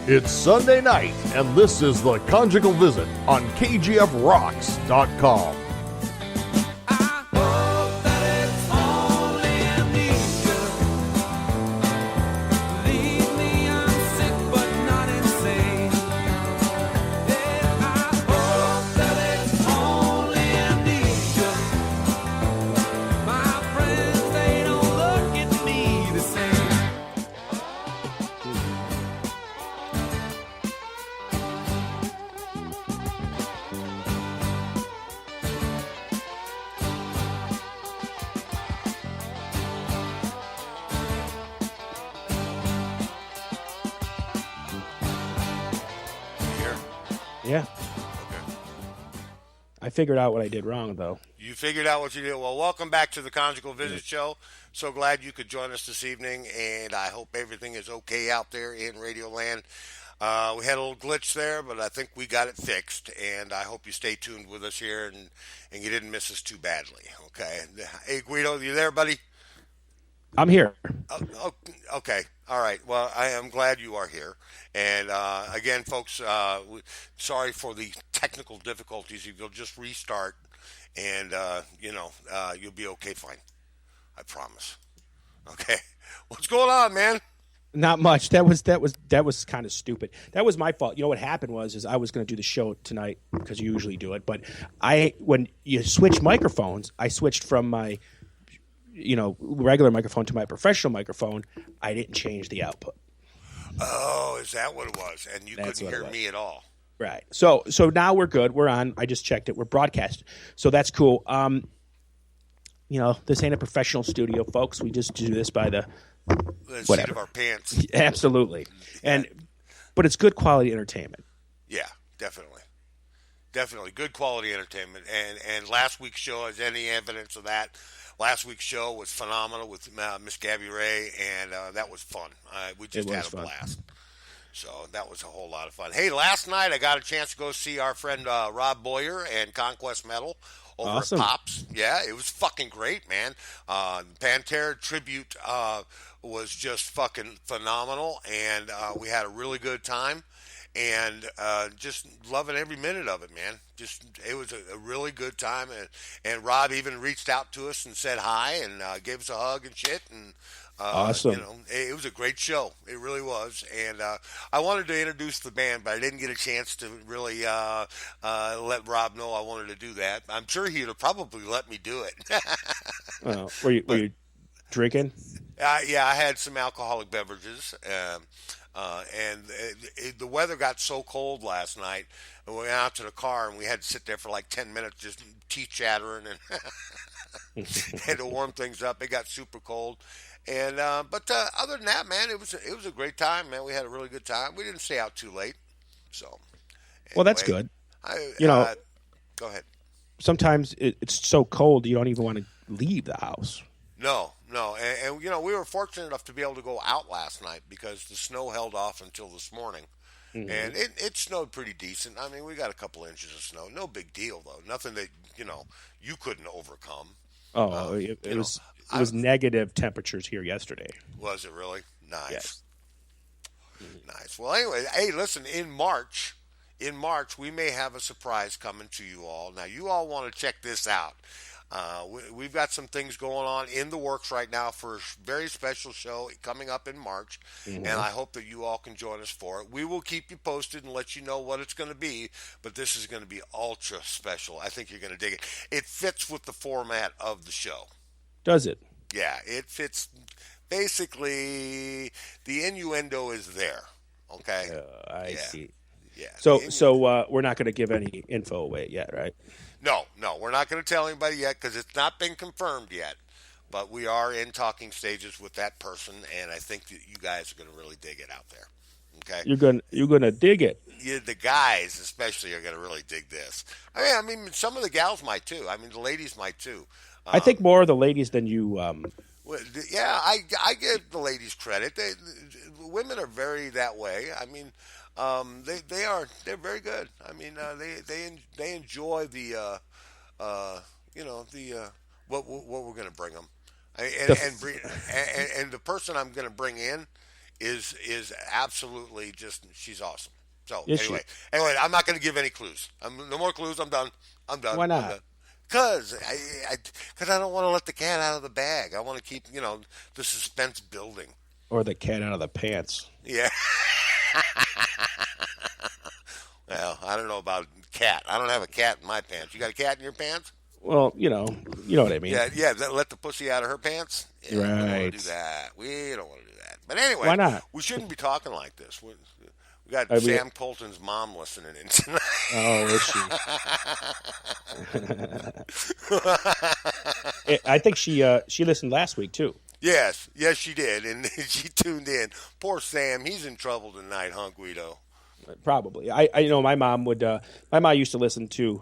It's Sunday night, and this is the Conjugal Visit on KGFRocks.com. Yeah. Okay. I figured out what I did wrong, though. You figured out what you did. Well, welcome back to the Conjugal Visit Show. So glad you could join us this evening, and I hope everything is okay out there in Radio Land. We had a little glitch there, but I think we got it fixed, and I hope you stay tuned with us here and you didn't miss us too badly. Okay. Hey, Guido, you there, buddy? I'm here. Okay. All right. Well, I am glad you are here. And again, folks, sorry for the technical difficulties. If you'll just restart, and you'll be okay. Fine. I promise. Okay. What's going on, man? Not much. That was kind of stupid. That was my fault. You know what happened was I was going to do the show tonight because you usually do it, but when you switch microphones, I switched from my regular microphone to my professional microphone. I didn't change the output. Oh, is that what it was? And you couldn't hear me at all. Right. So now we're good. We're on. I just checked it. We're broadcast. So that's cool. This ain't a professional studio, folks. We just do this by the seat of our pants. Absolutely. But it's good quality entertainment. Yeah, definitely. Definitely. Good quality entertainment. And last week's show is any evidence of that. Last week's show was phenomenal with Miss Gabby Ray, and that was fun. We just had a blast. So that was a whole lot of fun. Hey, last night I got a chance to go see our friend Rob Boyer and Conquest Metal over at Pops. Yeah, it was fucking great, man. Pantera tribute was just fucking phenomenal, and we had a really good time. And just loving every minute of it, man. It was a really good time, and Rob even reached out to us and said hi and gave us a hug and shit. And awesome. It was a great show. It really was. And I wanted to introduce the band, but I didn't get a chance to really let Rob know I wanted to do that. I'm sure he'd have probably let me do it. Were you drinking? Yeah, I had some alcoholic beverages. And the weather got so cold last night, and we went out to the car, and we had to sit there for like 10 minutes just teeth chattering and and to warm things up. It got super cold, and but other than that, man, it was a great time, man. We had a really good time. We didn't stay out too late, so anyway, well, that's good. Go ahead. Sometimes it's so cold you don't even want to leave the house. No, and we were fortunate enough to be able to go out last night because the snow held off until this morning, and it snowed pretty decent. I mean, we got a couple inches of snow, no big deal though, nothing that you couldn't overcome. Oh, it was negative temperatures here yesterday. Was it really? Nice. Yes. Nice. Well, anyway, hey, listen, in March we may have a surprise coming to you all. Now, you all want to check this out. We've got some things going on in the works right now for a very special show coming up in March, and I hope that you all can join us for it. We will keep you posted and let you know what it's going to be, but this is going to be ultra special. I think you're going to dig it. It fits with the format of the show. Does it? Yeah, it fits. Basically, the innuendo is there. Okay? I see. Yeah. So we're not going to give any info away yet, right? No, we're not going to tell anybody yet because it's not been confirmed yet. But we are in talking stages with that person, and I think that you guys are going to really dig it out there. Okay, you're gonna dig it. Yeah, the guys especially are going to really dig this. I mean, some of the gals might too. I mean, the ladies might too. I think more of the ladies than you. Well, yeah, I give the ladies credit. The women are very that way. I mean. They're very good. I mean, they enjoy the what we're going to bring them, and the person I'm going to bring in is absolutely just she's awesome. So Is anyway, I'm not going to give any clues. No more clues. I'm done. Why not? I'm done. Because I don't want to let the cat out of the bag. I want to keep the suspense building. Or the cat out of the pants. Yeah. Well, I don't know about cat. I don't have a cat in my pants. You got a cat in your pants? Well, you know what I mean. Yeah. Let the pussy out of her pants. Yeah, right. We don't want to do that. We don't want to do that. But anyway, why not? We shouldn't be talking like this. We got Sam Koltun's mom listening in tonight. Oh, is she? I think she listened last week too. Yes, she did, and she tuned in. Poor Sam, he's in trouble tonight, huh, Guido? Probably. I know my mom would. My mom used to listen to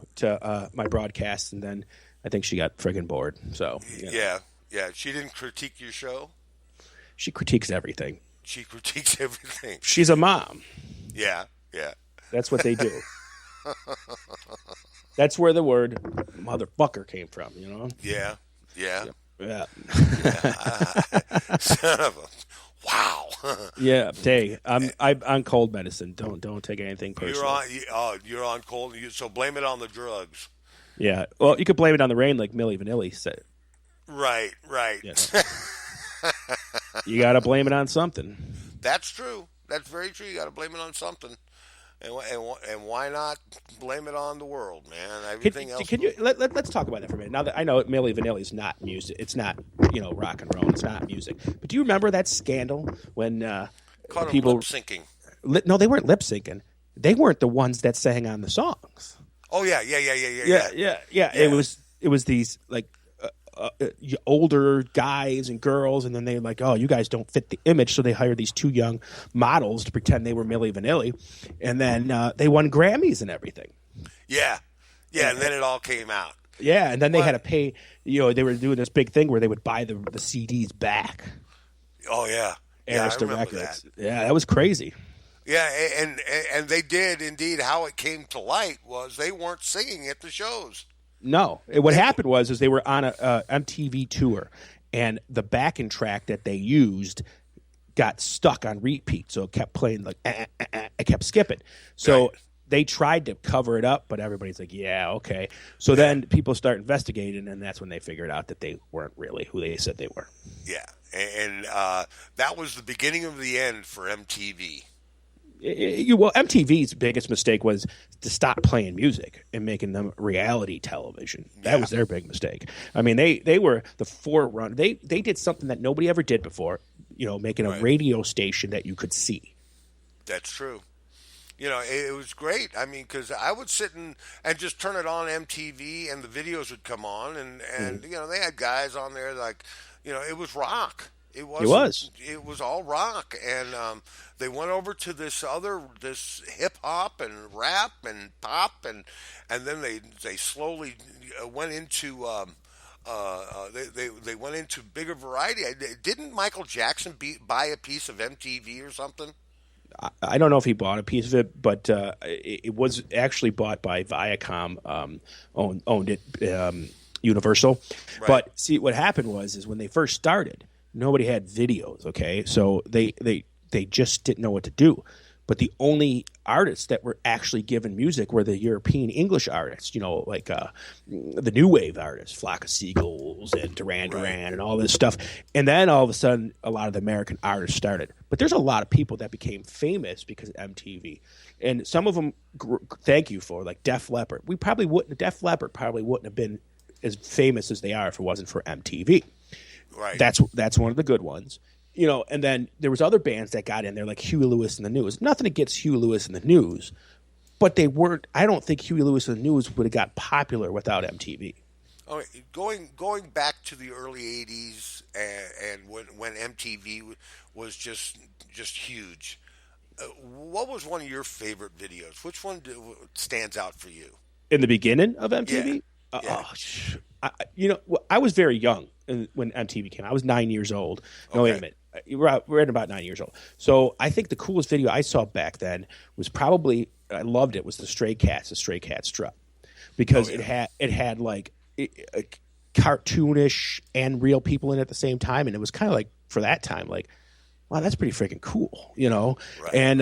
my broadcasts, and then I think she got friggin' bored. So yeah. She didn't critique your show. She critiques everything. She's a mom. Yeah. That's what they do. That's where the word motherfucker came from. Yeah. Son of a wow. Yeah, I'm on cold medicine. Don't take anything personal. You're on cold. So blame it on the drugs. Yeah. Well, you could blame it on the rain, like Milli Vanilli said. Right. Yes. You got to blame it on something. That's true. That's very true. You got to blame it on something. And why not blame it on the world, man? Everything else. Let's talk about that for a minute. Now that I know Milli Vanilli is not music, it's not rock and roll, it's not music. But do you remember that scandal when caught people lip syncing? No, they weren't lip syncing. They weren't the ones that sang on the songs. Oh yeah. It was these like older guys and girls, and then they were like, oh, you guys don't fit the image, so they hired these two young models to pretend they were Milli Vanilli, and then they won Grammys and everything. Yeah, and then it all came out. Yeah, and then they had to pay. They were doing this big thing where they would buy the CDs back. Oh yeah, Arista Records. Yeah, that was crazy. Yeah, and they did indeed. How it came to light was they weren't singing at the shows. No, what happened was they were on a MTV tour, and the backing track that they used got stuck on repeat, so it kept playing like it kept skipping. So they tried to cover it up, but everybody's like, "Yeah, okay." So then people start investigating, and that's when they figured out that they weren't really who they said they were. Yeah, and that was the beginning of the end for MTV. MTV's biggest mistake was to stop playing music and making them reality television. That was their big mistake. I mean, they were the forerunner. They did something that nobody ever did before, making a radio station that you could see. That's true. It was great. I mean, because I would sit and just turn it on MTV, and the videos would come on, and they had guys on there like, it was rock. It was all rock, and they went over to this hip hop and rap and pop, and then they slowly went into they went into bigger variety. Didn't Michael Jackson buy a piece of MTV or something? I don't know if he bought a piece of it, but it was actually bought by Viacom. Owned it, Universal. Right. But see, what happened is when they first started, nobody had videos, okay? So they just didn't know what to do. But the only artists that were actually given music were the European English artists, like the new wave artists, Flock of Seagulls and Duran Duran and all this stuff. And then all of a sudden, a lot of the American artists started. But there's a lot of people that became famous because of MTV. And some of them, thank you for, like Def Leppard. Def Leppard probably wouldn't have been as famous as they are if it wasn't for MTV. Right. That's one of the good ones. And then there was other bands that got in there like Huey Lewis and the News. Nothing against Huey Lewis and the News, but they weren't. I don't think Huey Lewis and the News would have got popular without MTV. Oh, going back to the early '80s and when MTV was just huge. What was one of your favorite videos? Which one stands out for you? In the beginning of MTV? Yeah. I was very young when MTV came out. I was 9 years old. No, wait a minute. We're at about 9 years old. So I think the coolest video I saw back then was probably, I loved it, was the Stray Cats Strut. Because it had like cartoonish and real people in it at the same time. And it was kind of like, for that time, like, wow, that's pretty freaking cool, you know? Right. And,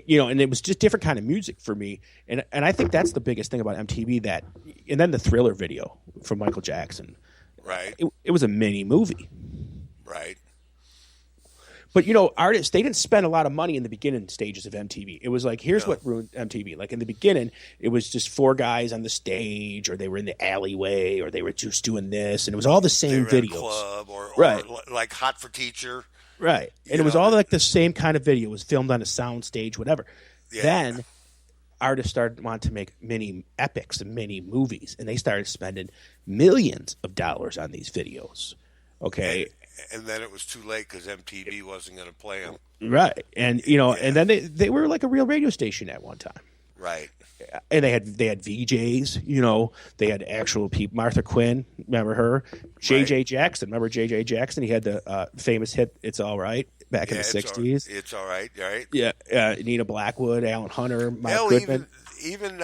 you know, and it was just different kind of music for me. And I think that's the biggest thing about MTV and then the Thriller video from Michael Jackson. Right. It was a mini movie. Right. But, you know, artists, they didn't spend a lot of money in the beginning stages of MTV. It was like, here's what ruined MTV. Like in the beginning, it was just 4 guys on the stage, or they were in the alleyway, or they were just doing this. And it was all the same they were videos. In a club or like Hot for Teacher. Right. And it was all like the same kind of video. It was filmed on a sound stage, whatever. Yeah. Then artists started wanting to make mini epics and mini movies. And they started spending millions of dollars on these videos. Okay. And then it was too late because MTV wasn't going to play them. Right. And, you know, and then they were like a real radio station at one time. Right. And they had VJs, you know, they had actual people. Martha Quinn, remember her? J.J. Jackson, remember J.J. Jackson? He had the famous hit, It's All Right, back in the 60s. It's All Right, right? Yeah. Nina Blackwood, Alan Hunter, Mark Goodman. Even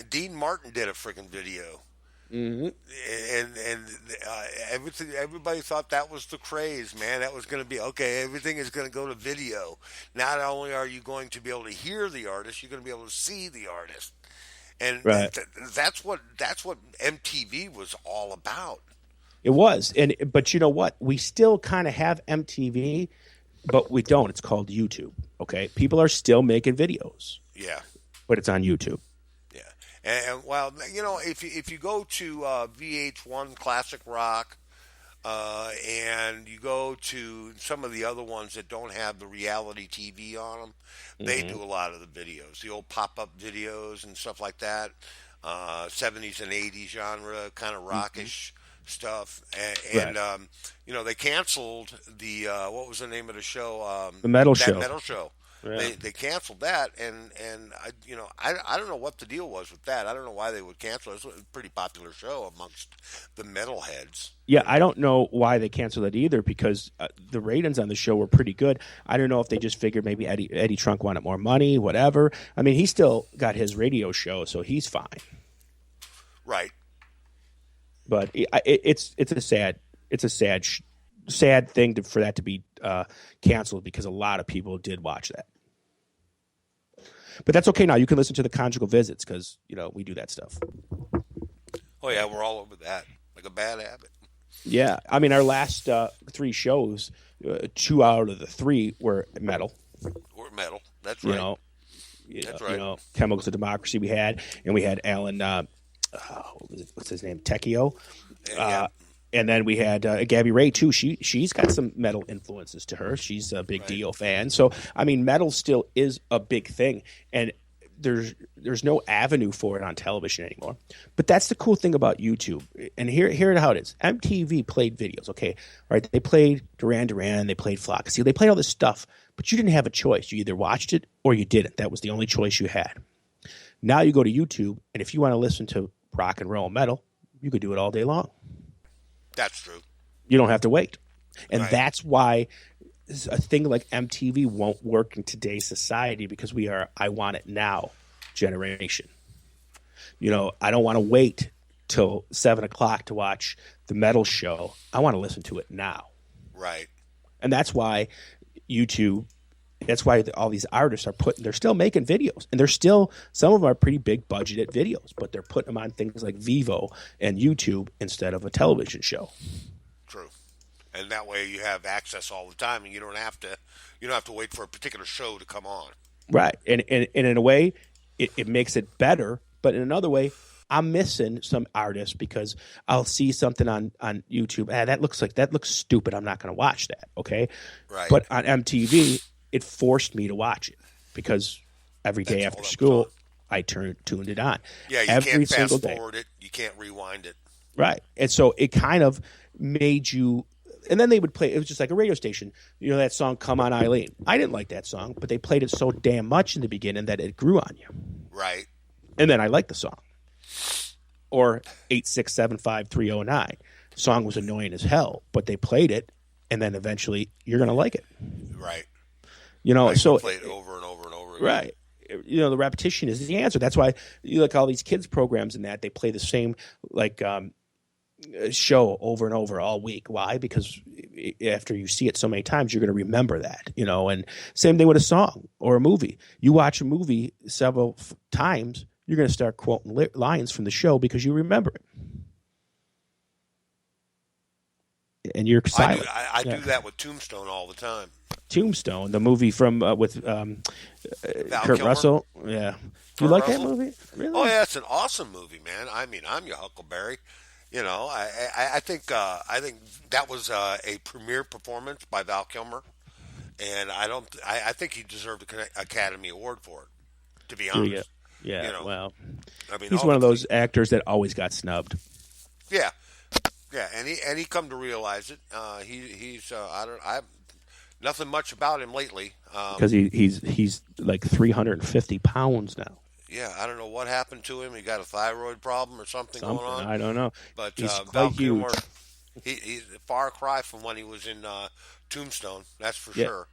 Dean Martin did a freaking video. Mm-hmm. And everybody thought that was the craze, man. That was going to be okay. Everything is going to go to video. Not only are you going to be able to hear the artist, you're going to be able to see the artist, and that's what MTV was all about. It was, but you know what? We still kind of have MTV, but we don't. It's called YouTube. Okay, people are still making videos. Yeah, but it's on YouTube. And well, you know, if you go to VH1 Classic Rock, and you go to some of the other ones that don't have the reality TV on them, they do a lot of the videos, the old pop-up videos and stuff like that, 70s and 80s genre, kind of rockish stuff. And you know, they canceled the what was the name of the show? The Metal Show. Metal Show. Yeah. They canceled that, and I don't know what the deal was with that. I don't know why they would cancel it. It was a pretty popular show amongst the metalheads. Yeah, I don't know why they canceled it either, because the ratings on the show were pretty good. I don't know if they just figured maybe Eddie Trunk wanted more money, whatever. I mean, he still got his radio show, so he's fine. Right. But it's a sad thing for that to be canceled, because a lot of people did watch that. But that's okay now. You can listen to the Conjugal Visits, because, you know, we do that stuff. Oh, yeah, we're all over that. Like a bad habit. Yeah. I mean, our last 3 shows, 2 out of the 3 were metal. Were metal. That's right. That's right. You know, Chemicals of Democracy we had. And we had Alan, what's his name? Tecchio. Yeah. And then we had Gabby Ray, too. She's got some metal influences to her. She's a big Dio fan. So, I mean, metal still is a big thing. And there's no avenue for it on television anymore. But that's the cool thing about YouTube. And here how it is. MTV played videos, okay? All right, they played Duran Duran. They played Flock. They played all this stuff. But you didn't have a choice. You either watched it or you didn't. That was the only choice you had. Now you go to YouTube, and if you want to listen to rock and roll metal, you could do it all day long. That's true. You don't have to wait. And that's why a thing like MTV won't work in today's society, because we are I want it now generation. You know, I don't want to wait till 7 o'clock to watch the metal show. I want to listen to it now. Right. And that's why YouTube, that's why all these artists they're still making videos. And they're still, some of them are pretty big budgeted videos, but they're putting them on things like Vivo and YouTube instead of a television show. True. And that way you have access all the time, and you don't have to wait for a particular show to come on. Right. And in a way, it makes it better. But in another way, I'm missing some artists, because I'll see something on YouTube. That looks stupid. I'm not going to watch that. Okay. Right. But on MTV, it forced me to watch it, because every day after school, I tuned it on. Yeah, you every can't single fast day. forward it. You can't rewind it. Right. And so it kind of made you. And then they would play. It was just like a radio station. You know that song, "Come On, Eileen." I didn't like that song, but they played it so damn much in the beginning that it grew on you. Right. And then I liked the song. Or 8675309. The song was annoying as hell, but they played it, and then eventually you're going to like it. Right. You know, so play it over and over and over again. Right. You know, the repetition is the answer. That's why you look at all these kids programs and that they play the same, like show over and over all week. Why? Because after you see it so many times, you're going to remember that, and same thing with a song or a movie. You watch a movie several times, you're going to start quoting lines from the show because you remember it. And you're silent. I do that with Tombstone all the time. Tombstone, the movie from with Kurt Kilmer. Russell. Yeah. Do you like that movie? Really? Oh yeah, it's an awesome movie, man. I mean, I'm your Huckleberry. I think that was a premier performance by Val Kilmer, and I think he deserved an Academy Award for it. To be honest, yeah. Well, I mean, he's one of those actors that always got snubbed. Yeah, and he come to realize it. He's I've nothing much about him lately because he's like 350 pounds now. Yeah, I don't know what happened to him. He got a thyroid problem or something going on. I don't know. But he's Val quite Kilmer, huge. he's a far cry from when he was in Tombstone. That's for sure.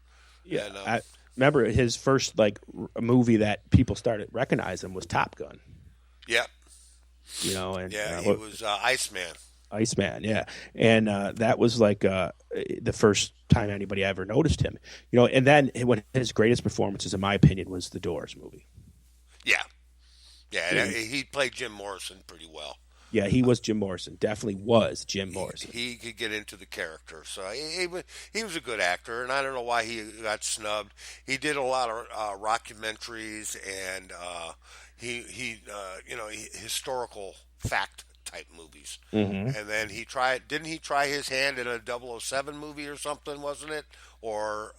Yeah, and, I remember his first movie that people started recognizing was Top Gun. Yeah. And he was Iceman. Iceman, yeah, and that was the first time anybody ever noticed him. And then one of his greatest performances, in my opinion, was the Doors movie. Yeah, he played Jim Morrison pretty well. Yeah, he was Jim Morrison. Definitely was Jim Morrison. He could get into the character, so he was a good actor, and I don't know why he got snubbed. He did a lot of rockumentaries and historical fact type movies. Mm-hmm. And then didn't he try his hand in a 007 movie or something, wasn't it? Or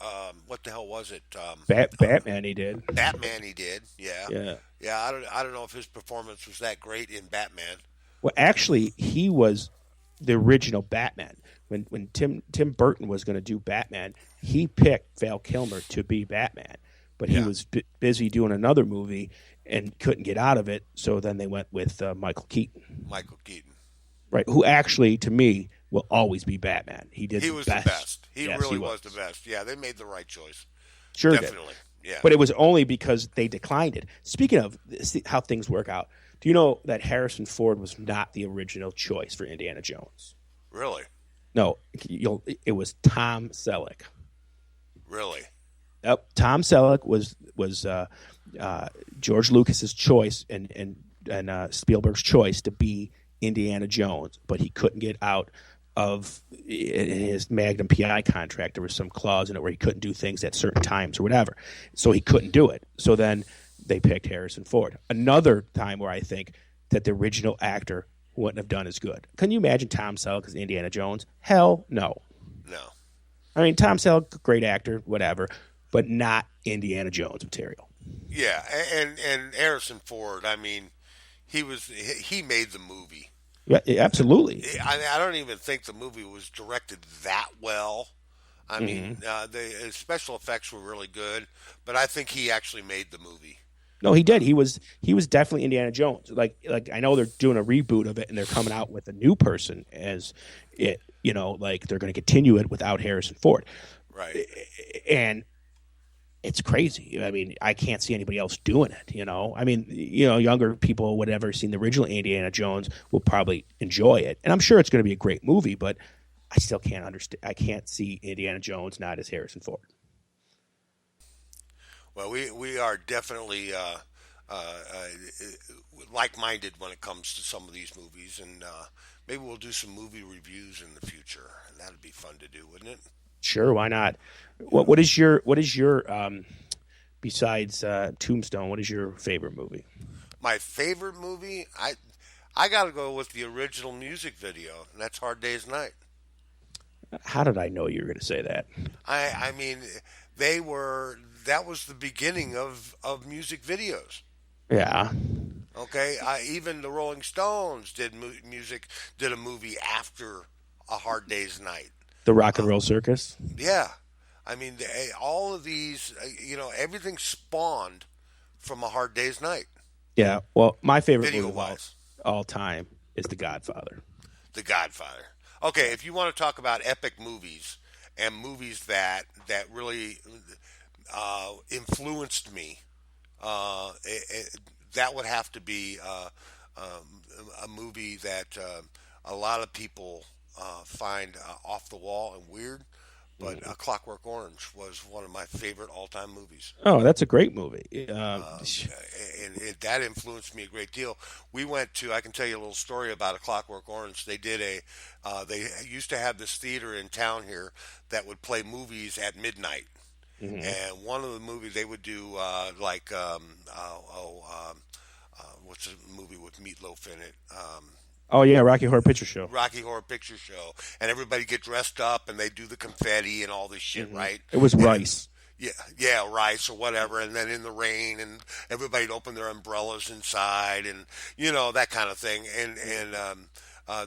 what the hell was it? Batman he did. Batman he did, yeah. Yeah, I don't know if his performance was that great in Batman. Well, actually, he was the original Batman. When Tim Burton was going to do Batman, he picked Val Kilmer to be Batman. But he was busy doing another movie and couldn't get out of it, so then they went with Michael Keaton. Right, who actually, to me, will always be Batman. He was the best. He really was the best. Yeah, they made the right choice. Sure Definitely. Did. Yeah. But it was only because they declined it. Speaking of how things work out, do you know that Harrison Ford was not the original choice for Indiana Jones? Really? No, it was Tom Selleck. Really? Yep. Tom Selleck was George Lucas's choice and Spielberg's choice to be Indiana Jones, but he couldn't get out of his Magnum PI contract. There was some clause in it where he couldn't do things at certain times or whatever, so he couldn't do it. So then they picked Harrison Ford. Another time where I think that the original actor wouldn't have done as good. Can you imagine Tom Selleck as Indiana Jones? Hell no. No. I mean, Tom Selleck, great actor, whatever, but not Indiana Jones material. Yeah, and Harrison Ford, I mean, he made the movie. Yeah, absolutely. I don't even think the movie was directed that well. I mean, the special effects were really good, but I think he actually made the movie. No, he did. He was definitely Indiana Jones. Like I know they're doing a reboot of it and they're coming out with a new person as it. Like they're going to continue it without Harrison Ford. Right. And it's crazy. I mean, I can't see anybody else doing it. I mean, younger people, whatever, seen the original Indiana Jones will probably enjoy it, and I'm sure it's going to be a great movie. But I still can't understand. I can't see Indiana Jones not as Harrison Ford. Well, we are definitely like-minded when it comes to some of these movies, and maybe we'll do some movie reviews in the future, and that'd be fun to do, wouldn't it? Sure, why not? What is your besides Tombstone? What is your favorite movie? My favorite movie, I got to go with the original music video, and that's Hard Day's Night. How did I know you were going to say that? I mean, that was the beginning of music videos. Yeah. Okay, even the Rolling Stones did a movie after A Hard Day's Night. The Rock and Roll Circus. Yeah, I mean, all of these, everything spawned from A Hard Day's Night. Yeah. Well, my favorite movie Video-wise. of all time is The Godfather. The Godfather. Okay, if you want to talk about epic movies and movies that really influenced me, that would have to be a movie that a lot of people find off the wall and weird. But A Clockwork Orange was one of my favorite all-time movies. Oh, that's a great movie. That influenced me a great deal. We went to, I can tell you a little story about A Clockwork Orange. They used to have this theater in town here that would play movies at midnight. And one of the movies they would do, what's a movie with Meatloaf in it? Oh yeah, Rocky Horror Picture Show. Rocky Horror Picture Show, and everybody get dressed up and they do the confetti and all this shit, right? It was Rice. Yeah, rice or whatever, and then in the rain, and everybody'd open their umbrellas inside, and that kind of thing. And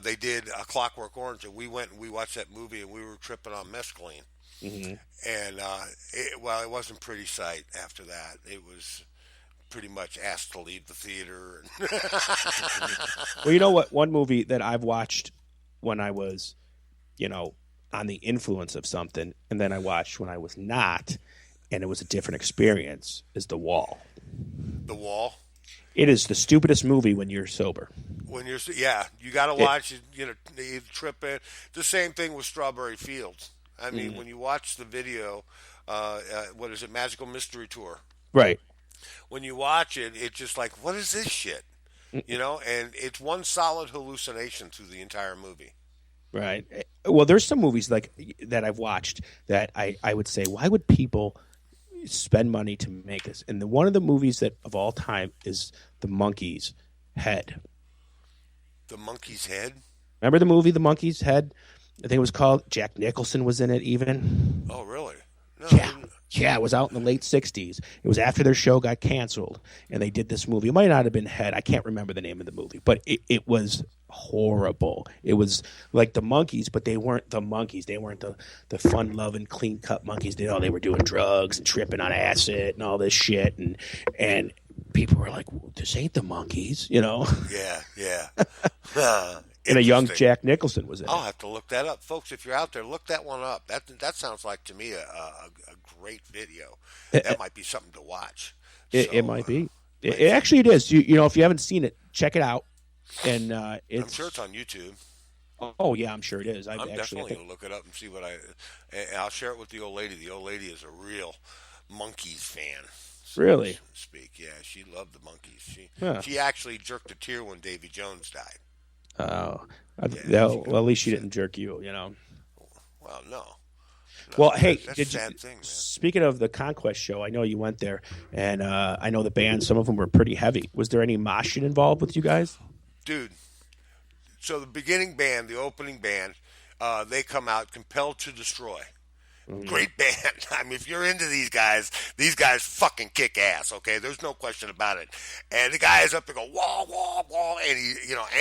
they did A Clockwork Orange, and we went and we watched that movie, and we were tripping on mescaline. And it wasn't a pretty sight after that. It was pretty much asked to leave the theater. Well, you know what? One movie that I've watched when I was, on the influence of something, and then I watched when I was not, and it was a different experience, is The Wall. The Wall? It is the stupidest movie when you're sober. You got to watch it. You trip in. The same thing with Strawberry Fields. I mean, when you watch the video, what is it, Magical Mystery Tour? Right. When you watch it, it's just like, what is this shit? And it's one solid hallucination through the entire movie. Right. Well, there's some movies like that I've watched that I would say, why would people spend money to make this? And one of the movies that of all time is The Monkey's Head. The Monkey's Head? Remember the movie The Monkey's Head? I think it was called. Jack Nicholson was in it even. Oh, really? No, Yeah, it was out in the late 60s. It was after their show got canceled, and they did this movie. It might not have been Head. I can't remember the name of the movie, but it was horrible. It was like the Monkeys, but they weren't the Monkeys. They weren't the fun-loving, clean-cut Monkeys. They were doing drugs and tripping on acid and all this shit, and people were like, well, this ain't the Monkeys, Yeah. And a young Jack Nicholson was in it. I'll have to look that up. Folks, if you're out there, look that one up. That sounds like, to me, a great video. That might be something to watch. It might be. It is. If you haven't seen it, check it out. And I'm sure it's on YouTube. Oh, yeah, I'm sure it is. I'm definitely going to look it up and see what and I'll share it with the old lady. The old lady is a real Monkees fan. Really? Yeah, she loved the Monkees. She actually jerked a tear when Davy Jones died. Oh, well, at least she didn't jerk you, Well, no. Well, hey, sad thing, man. Speaking of the Conquest show, I know you went there, and I know the band, some of them were pretty heavy. Was there any moshing involved with you guys? Dude, so the beginning band, the opening band, they come out, Compelled to Destroy. Great band. I mean, if you're into these guys fucking kick ass, okay? There's no question about it. And the guy is up there go, wah, wah, wah, and he,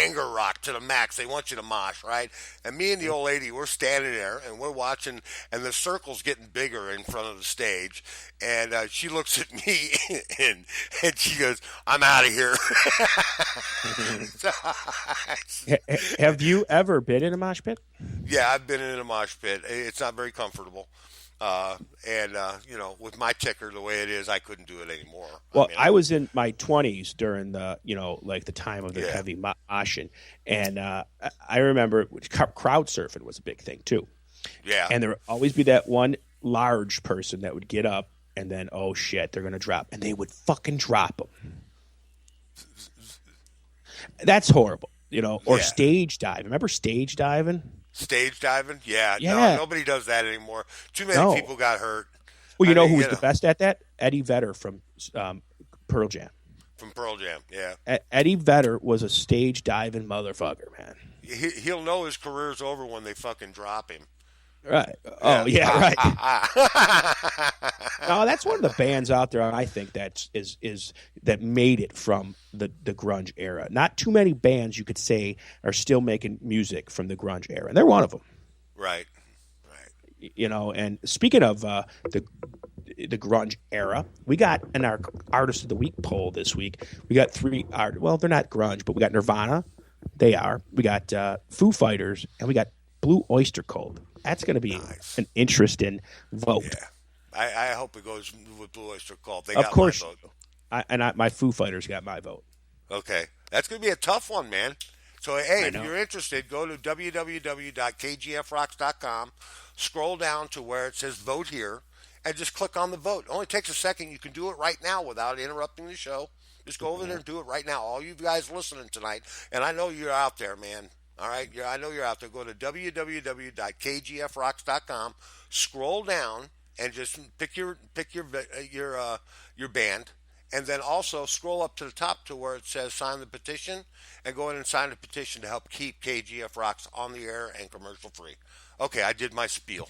anger rock to the max. They want you to mosh, right? And me and the old lady, we're standing there, and we're watching, and the circle's getting bigger in front of the stage. And she looks at me, and she goes, I'm out of here. Have you ever been in a mosh pit? Yeah, I've been in a mosh pit. It's not very comfortable. With my ticker the way it is, I couldn't do it anymore. Well, I was in my 20s during the, the time of the heavy moshing. And I remember crowd surfing was a big thing, too. Yeah. And there would always be that one large person that would get up and then, oh, shit, they're going to drop. And they would fucking drop them. That's horrible, or stage dive. Remember stage diving? Stage diving? Yeah. No, nobody does that anymore. Too many people got hurt. Well, who was the best at that? Eddie Vedder from Pearl Jam. From Pearl Jam, yeah. Eddie Vedder was a stage diving motherfucker, man. He'll know his career's over when they fucking drop him. Right. Oh, yeah, right. No, that's one of the bands out there I think that made it from the grunge era. Not too many bands you could say are still making music from the grunge era, and they're one of them. Right. And speaking of the grunge era, we got in our Artist of the Week poll this week, we got 3 art. Well, they're not grunge, but we got Nirvana. They are. We got Foo Fighters, and we got Blue Oyster Cult. That's going to be an interesting vote. Yeah. I hope it goes with Blue Oyster Cult. They of got course, my vote. My Foo Fighters got my vote. Okay. That's going to be a tough one, man. So, hey, if you're interested, go to www.kgfrocks.com, scroll down to where it says vote here, and just click on the vote. It only takes a second. You can do it right now without interrupting the show. Just go over there and do it right now. All you guys listening tonight, and I know you're out there, man. All right, I know you're out there. Go to www.kgfrocks.com, scroll down, and just pick your band, and then also scroll up to the top to where it says sign the petition, and go in and sign the petition to help keep KGF Rocks on the air and commercial free. Okay, I did my spiel.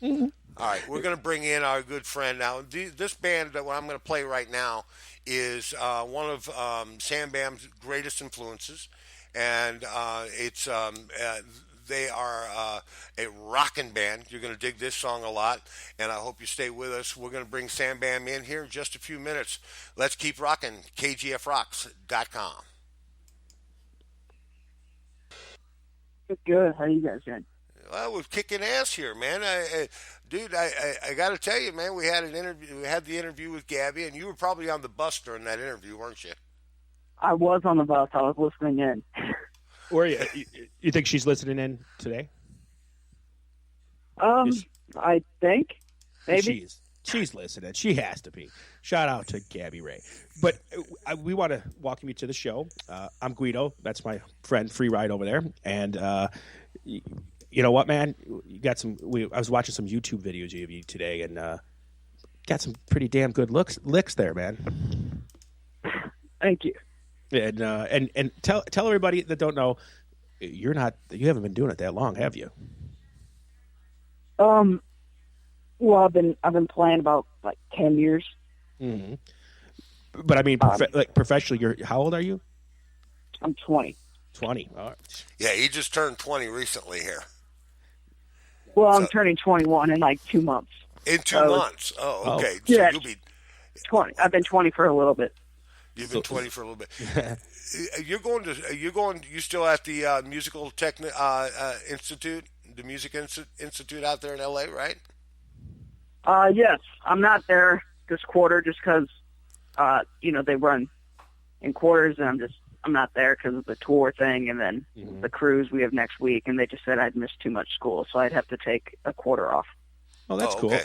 Mm-hmm. All right, we're going to bring in our good friend now. This band that I'm going to play right now is one of Sam Bam's greatest influences, and they are a rockin' band. You're going to dig this song a lot, and I hope you stay with us. We're going to bring Sam Bam in here in just a few minutes. Let's keep rocking. KGFRocks.com. Good. How you guys doing? Well, we're kicking ass here, man. Dude, I got to tell you, man. We had the interview with Gabby, and you were probably on the bus during that interview, weren't you? I was on the bus. I was listening in. Or you think she's listening in today? I think maybe she's listening. She has to be. Shout out to Gabby Ray. But we want to welcome you to the show. I'm Guido. That's my friend, Free Ride over there. And you know what, man? You got some. I was watching some YouTube videos of you today, and got some pretty damn good licks there, man. Thank you. And tell everybody that don't know, you haven't been doing it that long, have you? Well, I've been playing about like 10 years. Mm-hmm. But I mean, professionally, how old are you? I'm 20. 20. All right. Yeah, he just turned 20 recently here. Well, I'm turning 21 in like 2 months. In 2 months? Oh, okay. So yeah, you'll be 20. I've been 20 for a little bit. You've been 20 for a little bit. You still at the Musical Institute, the Music Institute out there in LA, right? Yes. I'm not there this quarter just because, they run in quarters, and I'm not there because of the tour thing, and then the cruise we have next week, and they just said I'd miss too much school, so I'd have to take a quarter off. Oh, that's cool. Okay.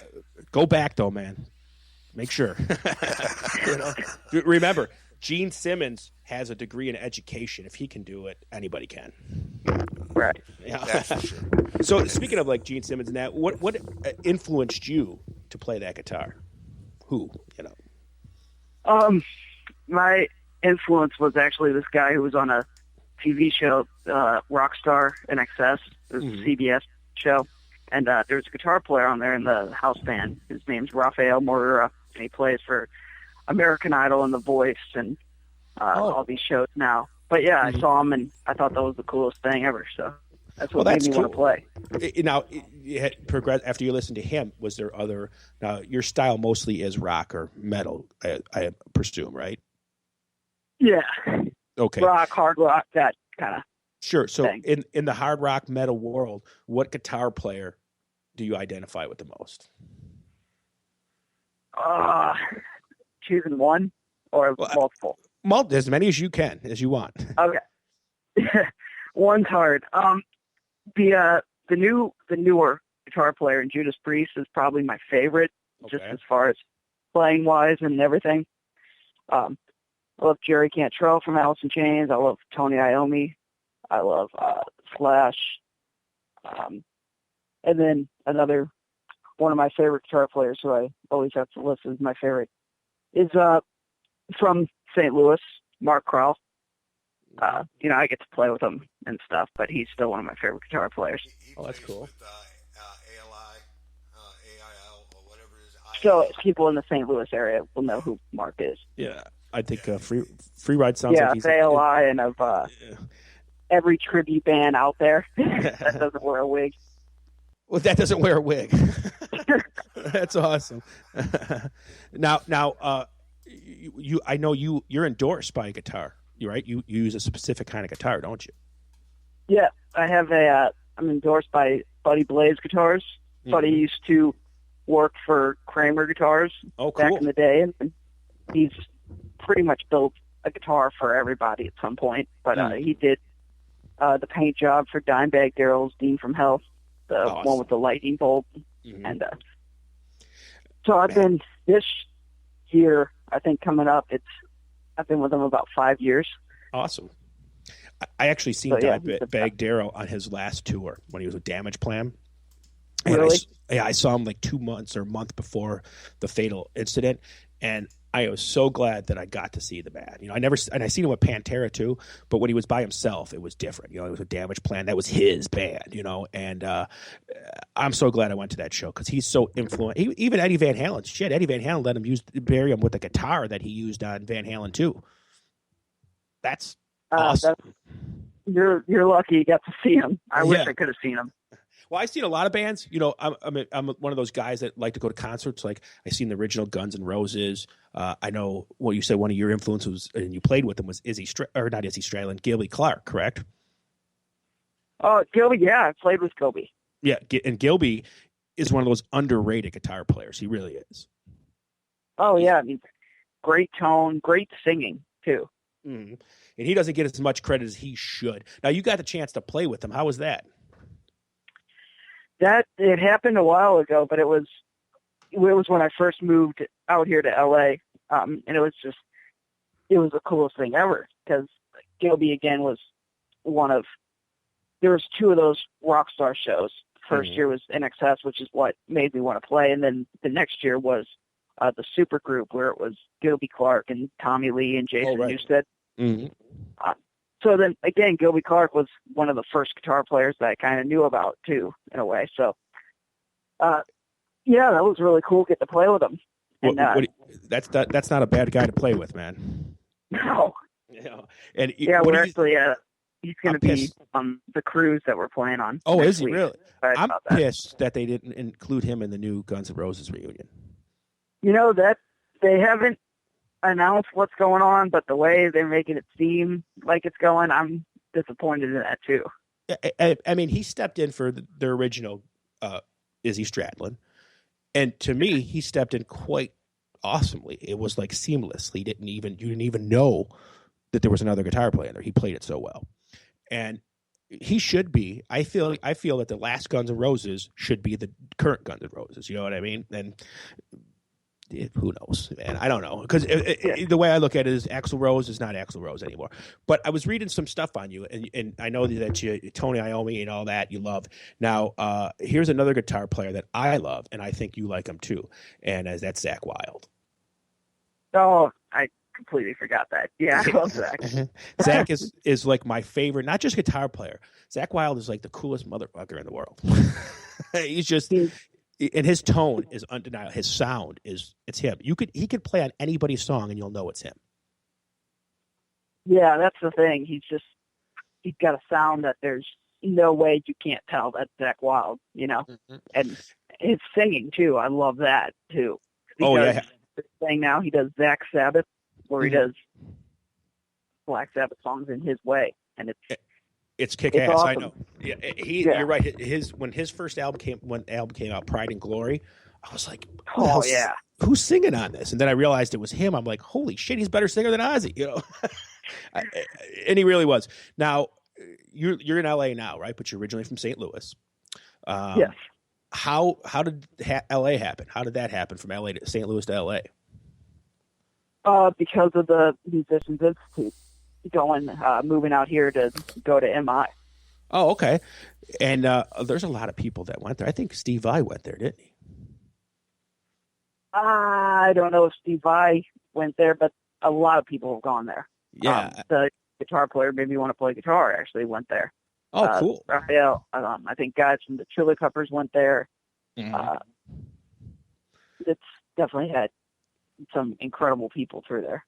Go back though, man. Make sure. Remember, Gene Simmons has a degree in education. If he can do it, anybody can. Right. Yeah. That's for sure. So speaking of like Gene Simmons and that, what influenced you to play that guitar? Who? My influence was actually this guy who was on a TV show, Rockstar in Excess. It was a CBS show. And there was a guitar player on there in the house band. His name's Rafael Moreira, and he plays for American Idol and The Voice and all these shows now. But yeah, I saw him, and I thought that was the coolest thing ever. So that's what made me want to play. Now, you had progressed after you listened to him. Was there other? Now, your style mostly is rock or metal, I presume, right? Yeah. Okay. Rock, hard rock, that kind of. Sure. So thing. in the hard rock metal world, what guitar player do you identify with the most? Choosing one or multiple? As many as you can, as you want. Okay. One's hard. The newer guitar player in Judas Priest is probably my favorite, just as far as playing wise and everything. I love Jerry Cantrell from Alice in Chains. I love Tony Iommi. I love Slash. And then one of my favorite guitar players who I always have to list as my favorite is from St. Louis, Mark Krall. I get to play with him and stuff, but he's still one of my favorite guitar players. Oh, that's cool. With ALI, AIL, or whatever it is. So people in the St. Louis area will know who Mark is. Yeah, I think Free Ride sounds like he's ALI and of every tribute band out there that doesn't wear a wig. Well, that doesn't wear a wig. That's awesome. Now, I know you're endorsed by a guitar. You right? You use a specific kind of guitar, don't you? Yeah, I have I'm endorsed by Buddy Blaze Guitars. Buddy used to work for Kramer Guitars back in the day, and he's pretty much built a guitar for everybody at some point. But he did the paint job for Dimebag Darrell's Dean from Hell, the one with the lightning bolt. Mm-hmm. And so I've been this year, I think coming up, I've been with him about 5 years. Awesome. I actually seen Dimebag Darrell on his last tour when he was with Damage Plan. And really? I saw him like 2 months or a month before the fatal incident, and I was so glad that I got to see the band. You know, I seen him with Pantera too, but when he was by himself, it was different. You know, it was a Damage Plan. That was his band, you know, and I'm so glad I went to that show because he's so influential. Even Eddie Van Halen, Eddie Van Halen let him bury him with a guitar that he used on Van Halen too. That's awesome. You're lucky you got to see him. I wish I could have seen him. Well, I've seen a lot of bands. You know, I'm one of those guys that like to go to concerts. Like I seen the original Guns N' Roses. I know what you said. One of your influences, and you played with them, was not Izzy Stradlin, Gilby Clarke, correct? Gilby, yeah, I played with Gilby. Yeah, and Gilby is one of those underrated guitar players. He really is. Oh yeah, I mean, great tone, great singing too. Mm-hmm. And he doesn't get as much credit as he should. Now you got the chance to play with him. How was that? That it happened a while ago, but it was when I first moved out here to LA, and it was the coolest thing ever because Gilby again was there was two of those rock star shows. First year was NXS, which is what made me want to play, and then the next year was the super group where it was Gilby Clarke and Tommy Lee and Jason Newsted. Mm-hmm. So then again, Gilby Clarke was one of the first guitar players that I kind of knew about too, in a way. So, that was really cool. Get to play with him. And, that's not a bad guy to play with, man. No. Yeah. And we're actually he's going to be on the cruise that we're playing on. Oh, is he week. really? I'm pissed that they didn't include him in the new Guns N' Roses reunion. You know that they haven't announced what's going on, but the way they're making it seem like it's going, I'm disappointed in that too. I mean, he stepped in for the original Izzy Stradlin, and to me, he stepped in quite awesomely. It was like seamless. You didn't even know that there was another guitar player there. He played it so well, and he should be. I feel that the last Guns N' Roses should be the current Guns N' Roses. You know what I mean? And who knows, man? I don't know because the way I look at it is Axl Rose is not Axl Rose anymore. But I was reading some stuff on you, and I know that you Tony Iommi and all that you love. Now, here's another guitar player that I love, and I think you like him too, and that's Zakk Wylde. Oh, I completely forgot that. Yeah, I love Zach. Zakk is like my favorite, not just guitar player. Zakk Wylde is like the coolest motherfucker in the world. He's just. And his tone is undeniable. His sound it's him. He could play on anybody's song and you'll know it's him. Yeah, that's the thing. He's got a sound that there's no way you can't tell that's Zakk Wylde, you know? Mm-hmm. And his singing too. I love that too. This thing now he does Black Sabbath where he does Black Sabbath songs in his way. And it's kick ass. Awesome. I know. Yeah, you're right. When his first album came out, Pride and Glory, I was like, who's singing on this? And then I realized it was him. I'm like, holy shit, he's a better singer than Ozzy, you know. And he really was. Now you're in LA now, right? But you're originally from St. Louis. Yes. How did LA happen? How did that happen from LA to St. Louis to LA? Because of the Musicians Institute. Moving out here to go to MI. Oh, okay. And there's a lot of people that went there. I think Steve Vai went there, didn't he? I don't know if Steve Vai went there, but a lot of people have gone there. Yeah. The guitar player, maybe you want to play guitar, actually went there. Oh, cool. Raphael, I think guys from the Chili Peppers went there. Mm-hmm. It's definitely had some incredible people through there.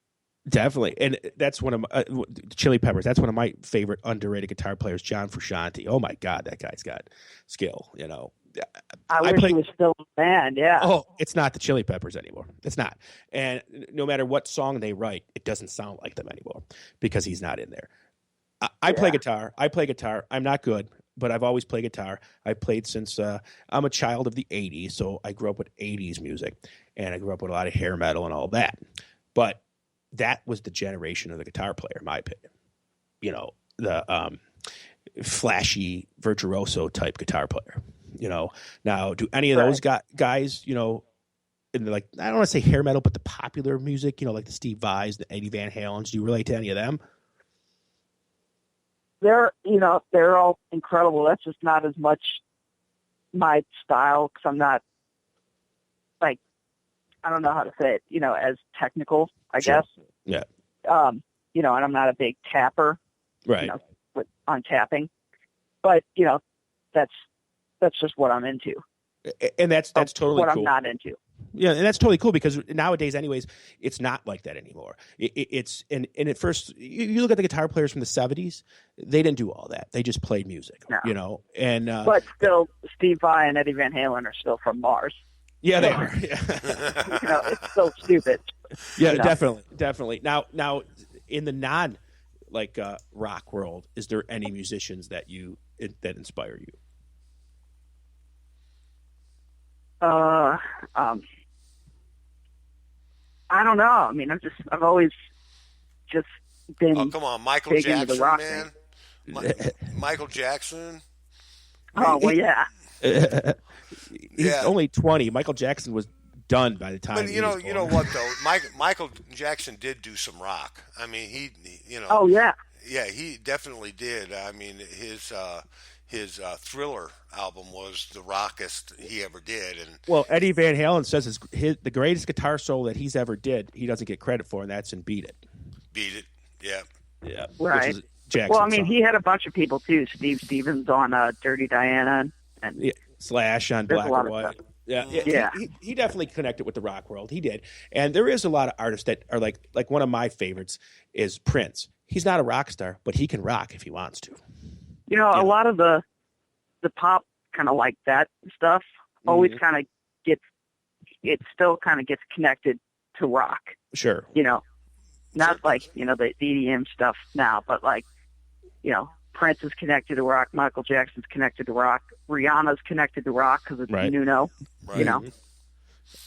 Definitely, and that's one of my Chili Peppers. That's one of my favorite underrated guitar players, John Frusciante. Oh my God, that guy's got skill. You know, I wish he was still a band. Yeah. Oh, it's not the Chili Peppers anymore. It's not. And no matter what song they write, it doesn't sound like them anymore because he's not in there. I play guitar. I'm not good, but I've always played guitar. I've played since I'm a child of the '80s, so I grew up with '80s music, and I grew up with a lot of hair metal and all that. But that was the generation of the guitar player, in my opinion. You know, flashy virtuoso type guitar player. Now do any of those guys, in the, like, I don't want to say hair metal, but the popular music, like the Steve Vais, the Eddie Van Halens, do you relate to any of them? They're all incredible. That's just not as much my style because I'm not, like, I don't know how to say it, as technical, I guess. Yeah. And I'm not a big tapper, right. On tapping, but that's just what I'm into. And that's totally what cool. I'm not into. Yeah, and that's totally cool because nowadays, anyways, it's not like that anymore. It's and at first, you look at the guitar players from the '70s; they didn't do all that. They just played music, No. And but still, Steve Vai and Eddie Van Halen are still from Mars. Yeah, they are. Yeah. It's so stupid. Yeah, definitely. Now, in the non rock world, is there any musicians that inspire you? I don't know. I mean, I've always just been. Oh, come on, Michael big into the Jackson, rock man. Michael Jackson. Oh well, yeah. He's only 20. Michael Jackson was done by the time. But you know what though, Michael Jackson did do some rock. I mean, he Oh yeah. Yeah, he definitely did. I mean, his Thriller album was the rockest he ever did. And well, Eddie Van Halen says the greatest guitar solo that he's ever did, he doesn't get credit for, and that's in Beat It. Beat It, yeah. Yeah. Right. Well, I mean, he had a bunch of people too. Steve Stevens on Dirty Diana and Slash on Black or White. Yeah. He definitely connected with the rock world. He did. And there is a lot of artists that are like one of my favorites is Prince. He's not a rock star, but he can rock if he wants to. A lot of the pop kind of like that stuff always kind of still kind of gets connected to rock. Sure. Not like, the EDM stuff now, but like, Prince is connected to rock. Michael Jackson's connected to rock. Rihanna's connected to rock because it's Nuno. Right.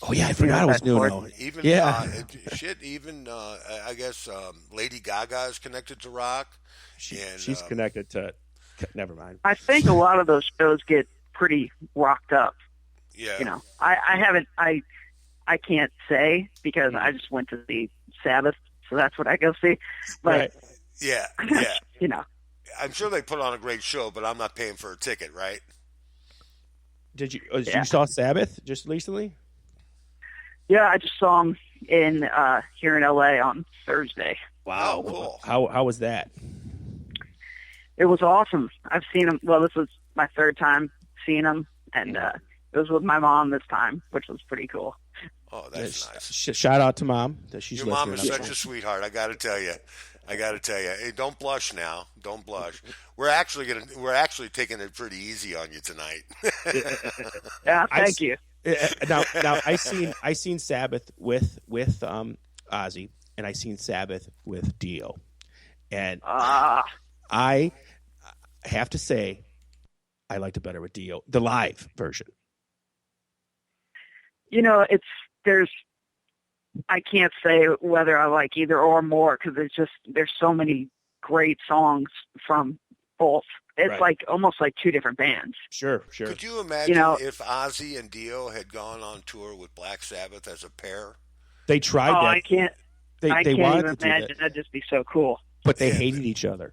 Oh yeah, I forgot it was Nuno. Even I guess Lady Gaga is connected to rock. She's connected to. Never mind. I think a lot of those shows get pretty rocked up. Yeah. I haven't. I can't say because I just went to see Sabbath, so that's what I go see. But right. Yeah. I'm sure they put on a great show, but I'm not paying for a ticket, right? Did you? You saw Sabbath just recently? Yeah, I just saw him in here in LA on Thursday. Wow, cool. How was that? It was awesome. I've seen him. Well, this was my third time seeing him, and it was with my mom this time, which was pretty cool. Oh, that's nice. Shout out to Mom. She's Your mom is such a sweetheart. I got to tell you. Hey, don't blush now. Don't blush. We're actually taking it pretty easy on you tonight. Yeah, thank you. Now I seen Sabbath with Ozzy, and I seen Sabbath with Dio, and I have to say I liked it better with Dio, the live version. I can't say whether I like either or more because there's so many great songs from both. It's like almost like two different bands. Sure. Could you imagine if Ozzy and Dio had gone on tour with Black Sabbath as a pair? They tried that. I can't. I can't wanted even to imagine. do that. That'd just be so cool. But they hated each other.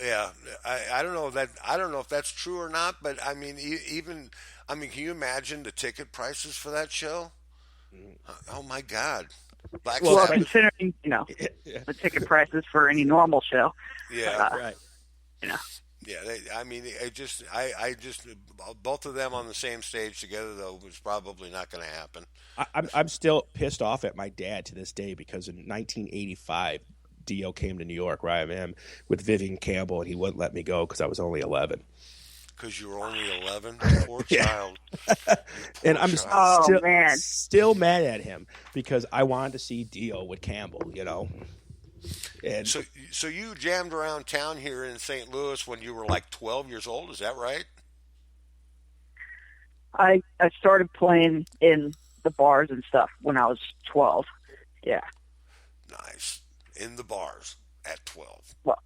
Yeah, I don't know that. I don't know if that's true or not. But I mean, can you imagine the ticket prices for that show? Oh my God! Well, considering the ticket prices for any normal show. Yeah, right. Yeah, I just both of them on the same stage together though was probably not going to happen. I'm still pissed off at my dad to this day because in 1985, Dio came to New York where I am with Vivian Campbell, and he wouldn't let me go because I was only 11. Because you were only 11? Poor child. And I'm man. still mad at him because I wanted to see Dio with Campbell, And so you jammed around town here in St. Louis when you were like 12 years old, is that right? I started playing in the bars and stuff when I was 12. Yeah. Nice. In the bars at 12. Well,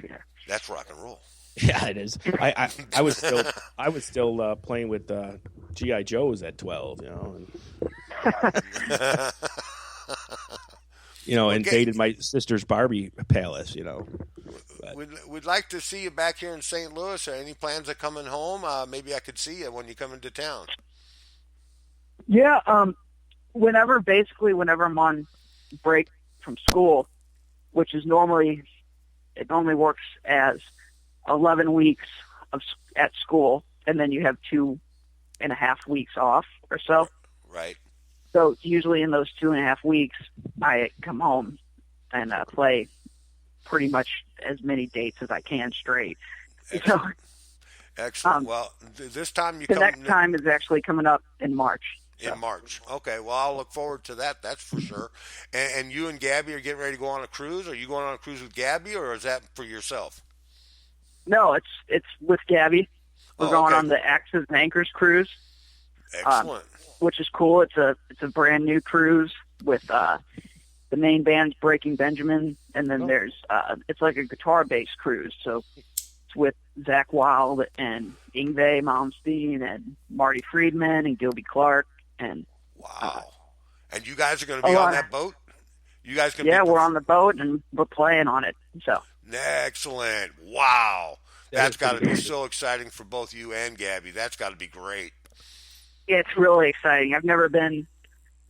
yeah. That's rock and roll. Yeah, it is. I was still playing with GI Joes at 12, and invaded my sister's Barbie palace, But, We'd like to see you back here in St. Louis. Are any plans of coming home? Maybe I could see you when you come into town. Yeah, whenever I'm on break from school, which is normally works as 11 weeks at school, and then you have 2.5 weeks off or so. Right. So usually in those 2.5 weeks, I come home and play pretty much as many dates as I can straight. Excellent. Excellent. Well, this time the next time is actually coming up in March. So. In March. Okay. Well, I'll look forward to that. That's for sure. And you and Gabby are getting ready to go on a cruise. Are you going on a cruise with Gabby, or is that for yourself? No, it's with Gabby. We're going on the Axes and Anchors cruise. Excellent. Which is cool. It's a brand new cruise with the main band's Breaking Benjamin, and then there's it's like a guitar-based cruise. So it's with Zach Wilde and Yngwie Malmsteen and Marty Friedman and Gilby Clarke and wow. And you guys are going to be on that boat? You guys going to Yeah, we're on the boat and we're playing on it. So excellent. Wow. That's got to be so exciting for both you and Gabby. That's got to be great. Yeah, it's really exciting. I've never been,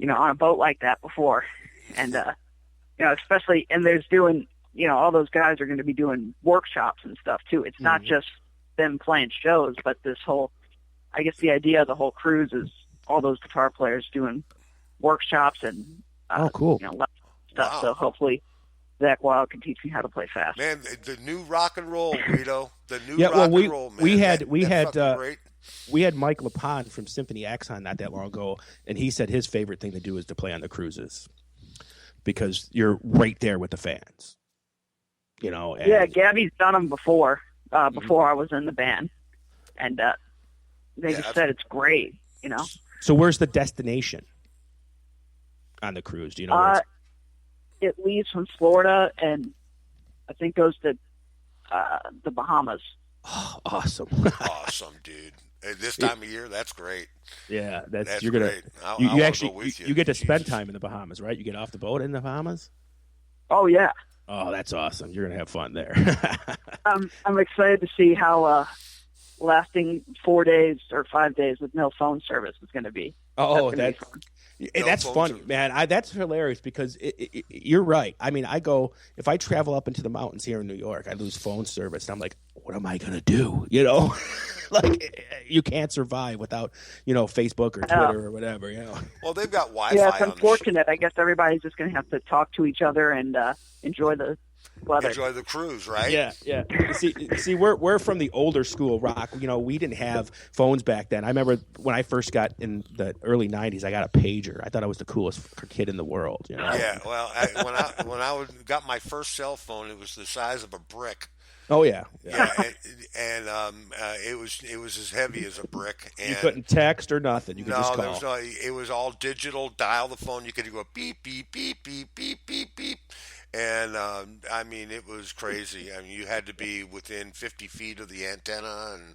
on a boat like that before. And, especially, and there's doing, all those guys are going to be doing workshops and stuff too. It's not just them playing shows, but this whole, I guess the idea of the whole cruise is all those guitar players doing workshops and, cool. Stuff. Wow. So hopefully Zach Wilde can teach me how to play fast. Man, the new rock and roll, Guido. The new rock and roll, man. We had Mike LaPond from Symphony X on not that long ago, and he said his favorite thing to do is to play on the cruises because you're right there with the fans. Yeah, Gabby's done them before I was in the band, and they just said it's great. So where's the destination on the cruise? Do you know? It leaves from Florida and I think goes to the Bahamas. Oh, awesome! Awesome, dude. At this time of year, that's great. Yeah, that's you're great. gonna. You actually you get to spend time in the Bahamas, right? You get off the boat in the Bahamas. Oh yeah. Oh, that's awesome! You're gonna have fun there. I'm excited to see how lasting 4 days or 5 days with no phone service is going to be. Oh, that's funny, man. That's hilarious because you're right. I mean, if I travel up into the mountains here in New York, I lose phone service. And I'm like, what am I going to do? Like you can't survive without, Facebook or Twitter or whatever, Well, they've got Wi-Fi. Yeah, it's unfortunate. I guess everybody's just going to have to talk to each other and enjoy the weather. Enjoy the cruise, right? Yeah. See, we're from the older school rock. We didn't have phones back then. I remember when I first got in the early '90s, I got a pager. I thought I was the coolest kid in the world. Yeah. Well, when I got my first cell phone, it was the size of a brick. Oh yeah. And it was as heavy as a brick. And you couldn't text or nothing. You could just call. It was all digital. Dial the phone. You could go beep beep beep beep beep beep beep. And it was crazy. I mean, you had to be within 50 feet of the antenna, and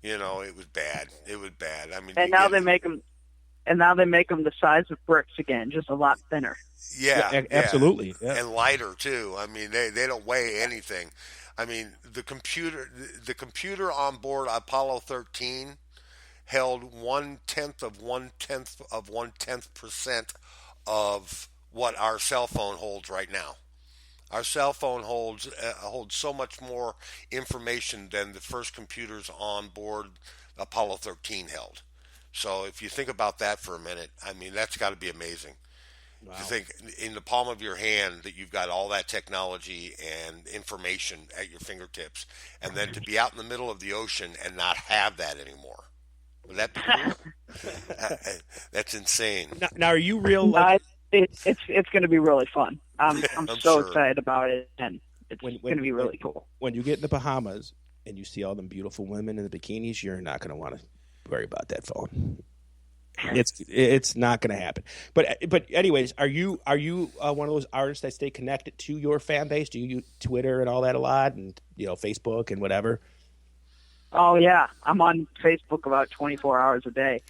it was bad. It was bad. I mean, and now they make them the size of bricks again, just a lot thinner. Yeah, absolutely, yeah. And lighter too. I mean, they don't weigh anything. I mean, the computer on board Apollo 13 held 0.1% of what our cell phone holds right now. Our cell phone holds so much more information than the first computers on board Apollo 13 held. So if you think about that for a minute, I mean, that's got to be amazing. Wow. To think in the palm of your hand that you've got all that technology and information at your fingertips, and then to be out in the middle of the ocean and not have that anymore. Would that be cool? That's insane. Now, are you real? It's going to be really fun. I'm so excited about it, and it's going to be really cool. When you get in the Bahamas and you see all them beautiful women in the bikinis, you're not going to want to worry about that phone. It's not going to happen. But anyways, are you one of those artists that stay connected to your fan base? Do you use Twitter and all that a lot, and Facebook and whatever? Oh yeah, I'm on Facebook about 24 hours a day.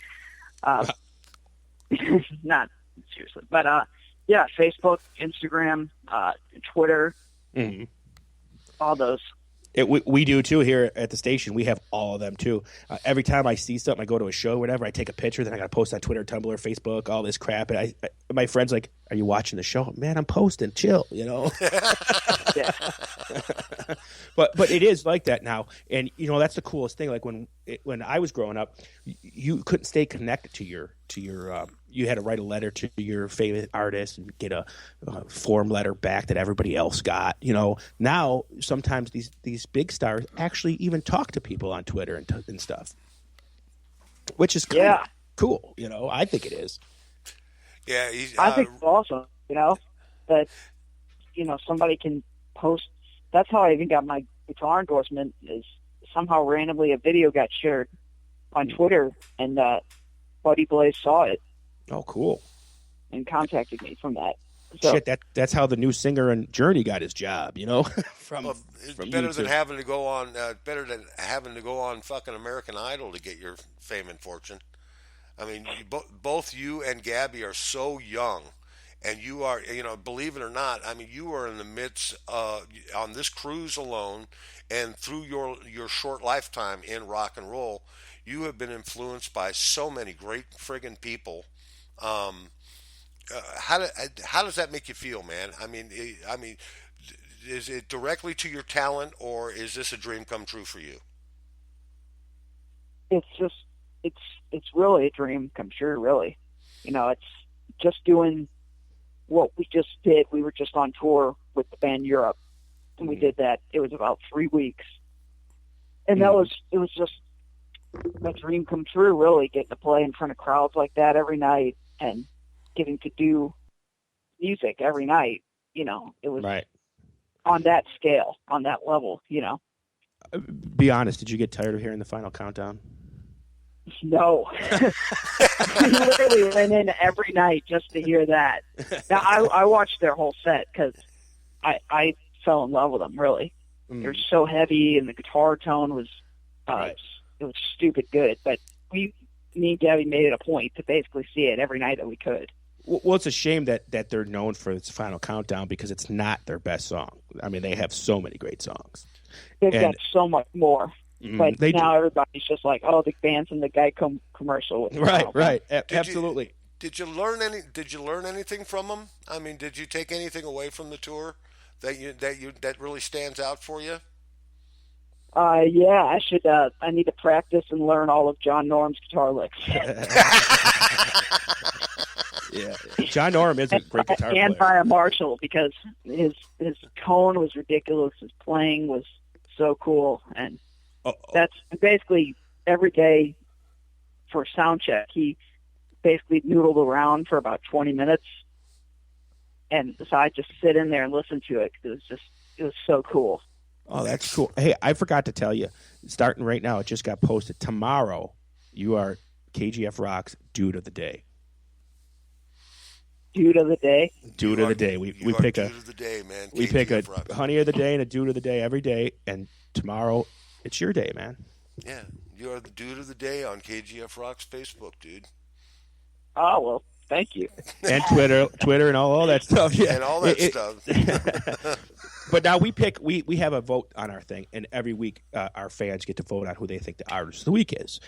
Not seriously, but yeah, Facebook, Instagram, Twitter, all those. We do too here at the station. We have all of them too. Every time I see something, I go to a show, or whatever. I take a picture, then I got to post on Twitter, Tumblr, Facebook, all this crap. And my friend's like, "Are you watching the show?" Man, I'm posting. Chill, Yeah. But it is like that now, and that's the coolest thing. Like when I was growing up, you couldn't stay connected to your you had to write a letter to your favorite artist and get a form letter back that everybody else got. Now sometimes these big stars actually even talk to people on Twitter and stuff, which is kind of cool. I think it is. Yeah, I think it's awesome. That somebody can post. That's how I even got my guitar endorsement. Is somehow randomly a video got shared on Twitter, and Buddy Blaze saw it. Oh, cool! And contacted me from that. So, shit, that's how the new singer in Journey got his job. From better than having to go on. Better than having to go on fucking American Idol to get your fame and fortune. I mean, both you and Gabby are so young. And you are, believe it or not, I mean, you are in the midst on this cruise alone, and through your short lifetime in rock and roll, you have been influenced by so many great friggin' people. How does that make you feel, man? I mean, is it directly to your talent, or is this a dream come true for you? It's really a dream come true. Really, it's just doing what we just did. We were just on tour with the band Europe, and we did that. It was about 3 weeks, and it was just a dream come true. Really, getting to play in front of crowds like that every night and getting to do music every night. It was right on that scale, on that level. Be honest. Did you get tired of hearing the Final Countdown? No. We literally went in every night just to hear that. Now, I watched their whole set because I fell in love with them, really. They're so heavy, and the guitar tone was it was stupid good. But me and Gabby made it a point to basically see it every night that we could. Well, it's a shame that they're known for its Final Countdown because it's not their best song. I mean, they have so many great songs. They've got so much more. But now everybody's just like, oh, the band's in the Geico commercial. Right. Absolutely. Did you learn anything from them? I mean, did you take anything away from the tour that really stands out for you? Yeah, I should. I need to practice and learn all of John Norm's guitar licks. Yeah, John Norm is a great guitar player. And by a Marshall, because his tone was ridiculous. His playing was so cool, and that's basically every day for sound check. He basically noodled around for about 20 minutes, and so I just sit in there and listen to it because it was so cool. Oh, that's cool. Hey, I forgot to tell you, starting right now, it just got posted. Tomorrow, you are KGF Rock's Dude of the Day. Dude of the day. Dude of the day. We pick a Dude of the day, man. We pick a Honey of the Day and a Dude of the Day every day, and tomorrow it's your day, man. Yeah, you are the Dude of the Day on KGF Rock's Facebook, dude. Oh well, thank you. And Twitter, and all that stuff. Yeah, and all that stuff. But now we have a vote on our thing, and every week our fans get to vote on who they think the artist of the week is.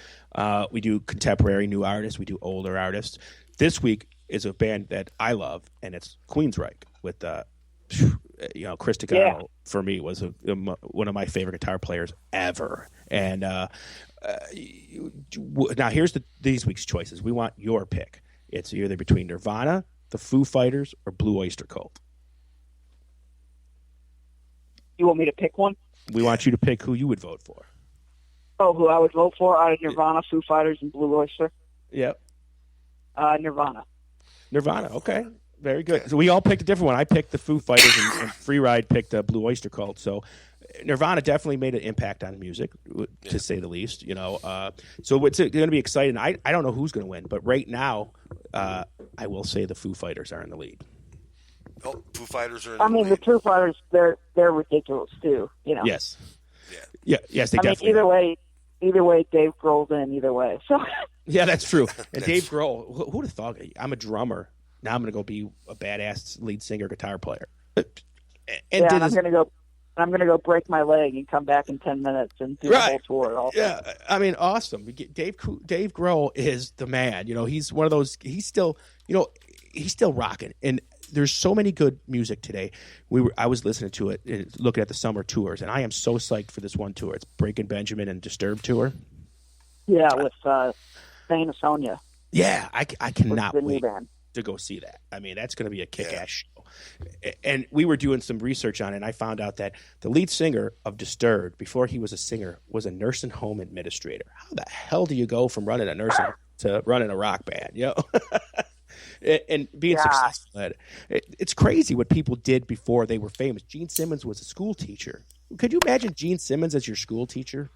We do contemporary new artists, we do older artists. This week is a band that I love, and it's Queensryche with Chris Tagano. For me was one of my favorite guitar players ever. And now here's these week's choices. We want your pick. It's either between Nirvana, the Foo Fighters, or Blue Oyster Cult. You want me to pick one? We want you to pick who you would vote for. Oh, who I would vote for out of Nirvana, Foo Fighters, and Blue Oyster? Yep. Nirvana. Nirvana, okay. Very good. So we all picked a different one. I picked the Foo Fighters, and Freeride picked Blue Oyster Cult. So Nirvana definitely made an impact on music, to say the least. So it's going to be exciting. I don't know who's going to win, but right now, I will say the Foo Fighters are in the lead. Oh, Foo Fighters are in the lead. The Foo Fighters, they're ridiculous too. Yes. Yeah. Yes, they definitely. Either way, either way, Dave Grohl's in either way. So yeah, that's true. And Dave Grohl, who would have thought? I'm a drummer. Now I'm going to go be a badass lead singer, guitar player. And I'm going to go break my leg and come back in 10 minutes and do the whole tour. Also. Yeah, I mean, awesome. Dave Grohl is the man. You know, he's one of those. He's still rocking. And there's so many good music today. I was listening to it, looking at the summer tours, and I am so psyched for this one tour. It's Breaking Benjamin and Disturbed tour. Yeah, with Saint Sonia. Yeah, I cannot wait band to go see that. I mean, that's going to be a kick-ass show. And we were doing some research on it, and I found out that the lead singer of Disturbed, before he was a singer, was a nursing home administrator. How the hell do you go from running a nursing home to running a rock band? You know? And being successful at it. It's crazy what people did before they were famous. Gene Simmons was a school teacher. Could you imagine Gene Simmons as your school teacher?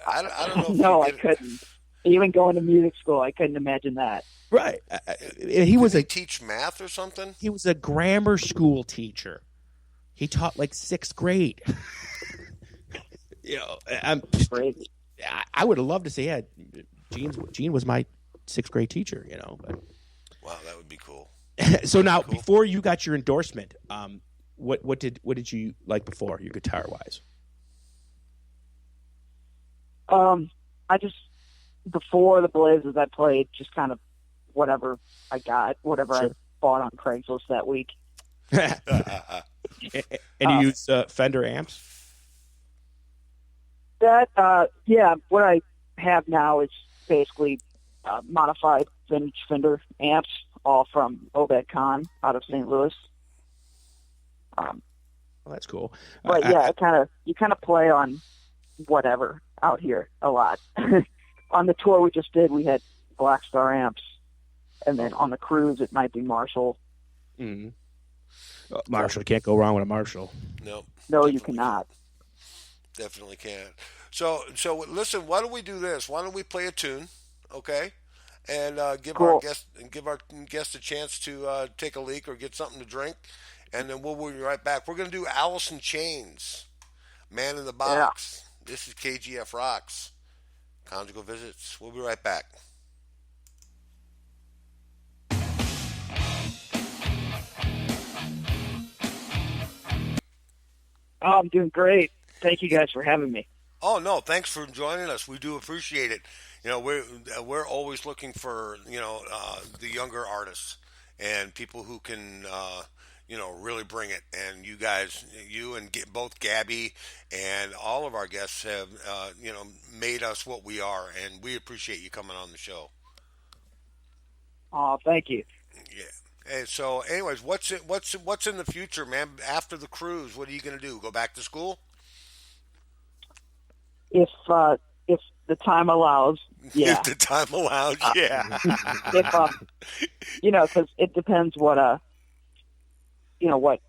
I don't know. No, I couldn't. Even going to music school, I couldn't imagine that. Right. Did he teach math or something? He was a grammar school teacher. He taught like 6th grade. You know, I would have loved to say, yeah, Gene was my 6th grade teacher, you know. But. Wow, that would be cool. So now, before you got your endorsement, what did you like before, your guitar wise? Before the Blazes, I played just kind of whatever I got, whatever I bought on Craigslist that week. And you use Fender amps? What I have now is basically modified vintage Fender amps, all from Obed Khan out of St. Louis. Well, that's cool. But you kind of play on whatever out here a lot. On the tour we just did, we had Black Star amps, and then on the cruise it might be Marshall. Mm-hmm. Marshall, can't go wrong with a Marshall. No, you cannot. Definitely can't. So listen. Why don't we do this? Why don't we play a tune, okay? And give our guest a chance to take a leak or get something to drink, and then we'll be right back. We're going to do Alice in Chains, Man in the Box. Yeah. This is KGF Rocks. Conjugal Visits. We'll be right back. Oh, I'm doing great. Thank you guys for having me. Oh no, thanks for joining us. We do appreciate it. You know, we're always looking for the younger artists and people who can really bring it. And you guys, both Gabby and all of our guests have made us what we are, and we appreciate you coming on the show. Oh, thank you. Yeah. And so, anyways, what's in the future, man? After the cruise, what are you going to do? Go back to school? If the time allows, yeah. If the time allows, yeah. Because it depends what what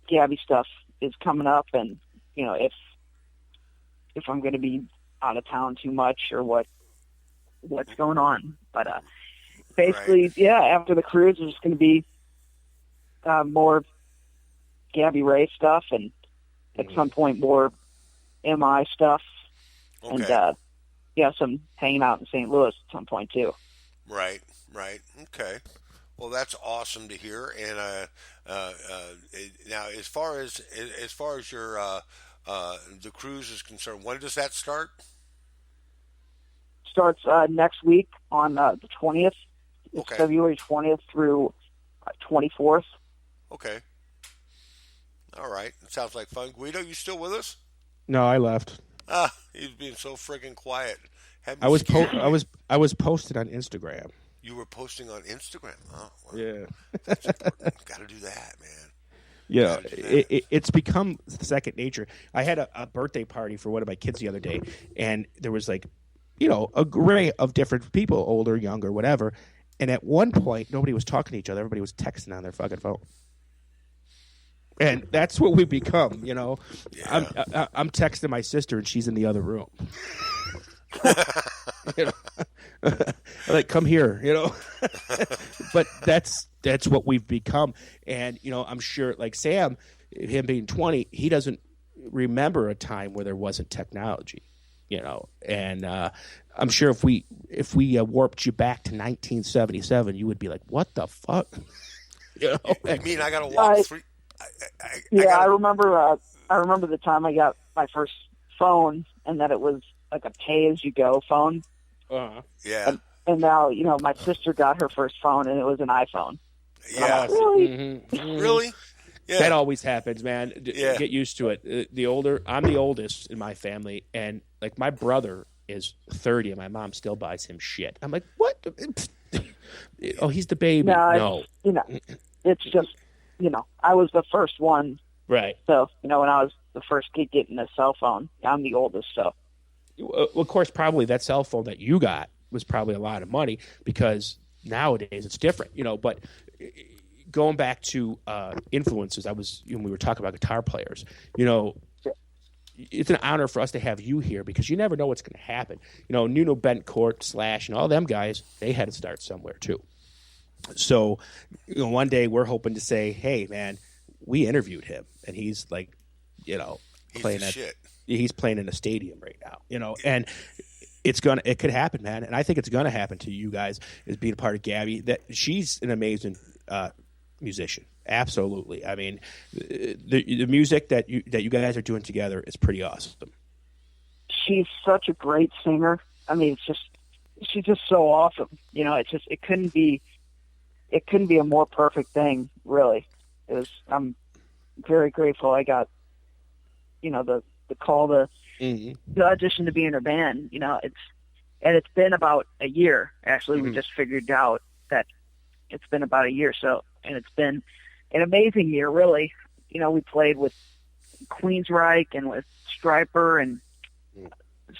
Gabby stuff is coming up, and if I'm going to be out of town too much or what's going on. But basically, after the cruise, there's going to be more Gabby Ray stuff, and at some point more MI stuff, and some hanging out in St. Louis at some point too. Right. Okay. Well, that's awesome to hear. And now, as far as your the cruise is concerned, when does that start? Starts next week on the 20th. It's February 20th through 24th. Okay. All right. It sounds like fun. Guido, you still with us? No, I left. He's being so friggin' quiet. I was posted on Instagram. You were posting on Instagram. Oh, well, yeah. That's important. Got to do that, man. Yeah, it's become second nature. I had a birthday party for one of my kids the other day, and there was a array of different people, older, younger, whatever. And at one point, nobody was talking to each other. Everybody was texting on their fucking phone. And that's what we've become, Yeah. I'm texting my sister, and she's in the other room. Like, come here, But that's what we've become. And, I'm sure, like Sam, him being 20, he doesn't remember a time where there wasn't technology. And I'm sure if we warped you back to 1977, you would be like, "What the fuck?" I mean, I got to walk through. I remember. I remember the time I got my first phone, and that it was like a pay-as-you-go phone. Yeah. And now, my sister got her first phone, and it was an iPhone. Yeah. Really? Mm-hmm. Really? Yeah. That always happens, man. Yeah. Get used to it. I'm the oldest in my family, and like my brother is 30, and my mom still buys him shit. I'm like, what? Oh, he's the baby. No. It's just, I was the first one. Right. So, when I was the first kid getting a cell phone, I'm the oldest, so. Well, of course, probably that cell phone that you got was probably a lot of money because nowadays it's different, but going back to influences, when we were talking about guitar players, it's an honor for us to have you here because you never know what's going to happen. Nuno Bencourt, Slash, and all them guys, they had to start somewhere too. So, one day we're hoping to say, hey, man, we interviewed him, and he's like, playing he's playing in a stadium right now, and it could happen, man. And I think it's gonna happen to you guys as being a part of Gabby. That she's an amazing musician, absolutely. I mean, the music that you guys are doing together is pretty awesome. She's such a great singer. I mean, she's just so awesome. It couldn't be a more perfect thing, really. I'm very grateful I got, the call to audition to be in her band. It's been about a year. Actually, we just figured out that it's been about a year. So, and it's been an amazing year, really. We played with Queensryche and with Stryper and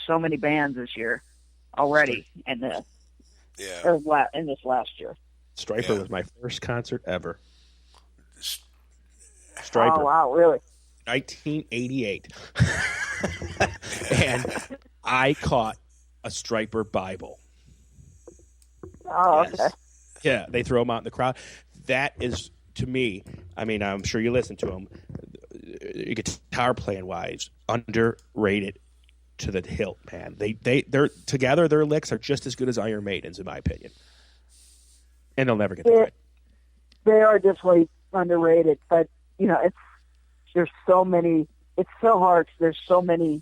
so many bands this year already, in this last year. Stryper was my first concert ever. Stryper. Oh, wow, really? 1988. And I caught a Stryper Bible. Oh, yes. Okay. Yeah, they throw them out in the crowd. That is, to me, I mean, I'm sure you listen to them, guitar playing wise, underrated to the hilt, man. They're together, their licks are just as good as Iron Maiden's, in my opinion. And they'll never get the credit. They are definitely underrated, but there's so many. It's so hard. There's so many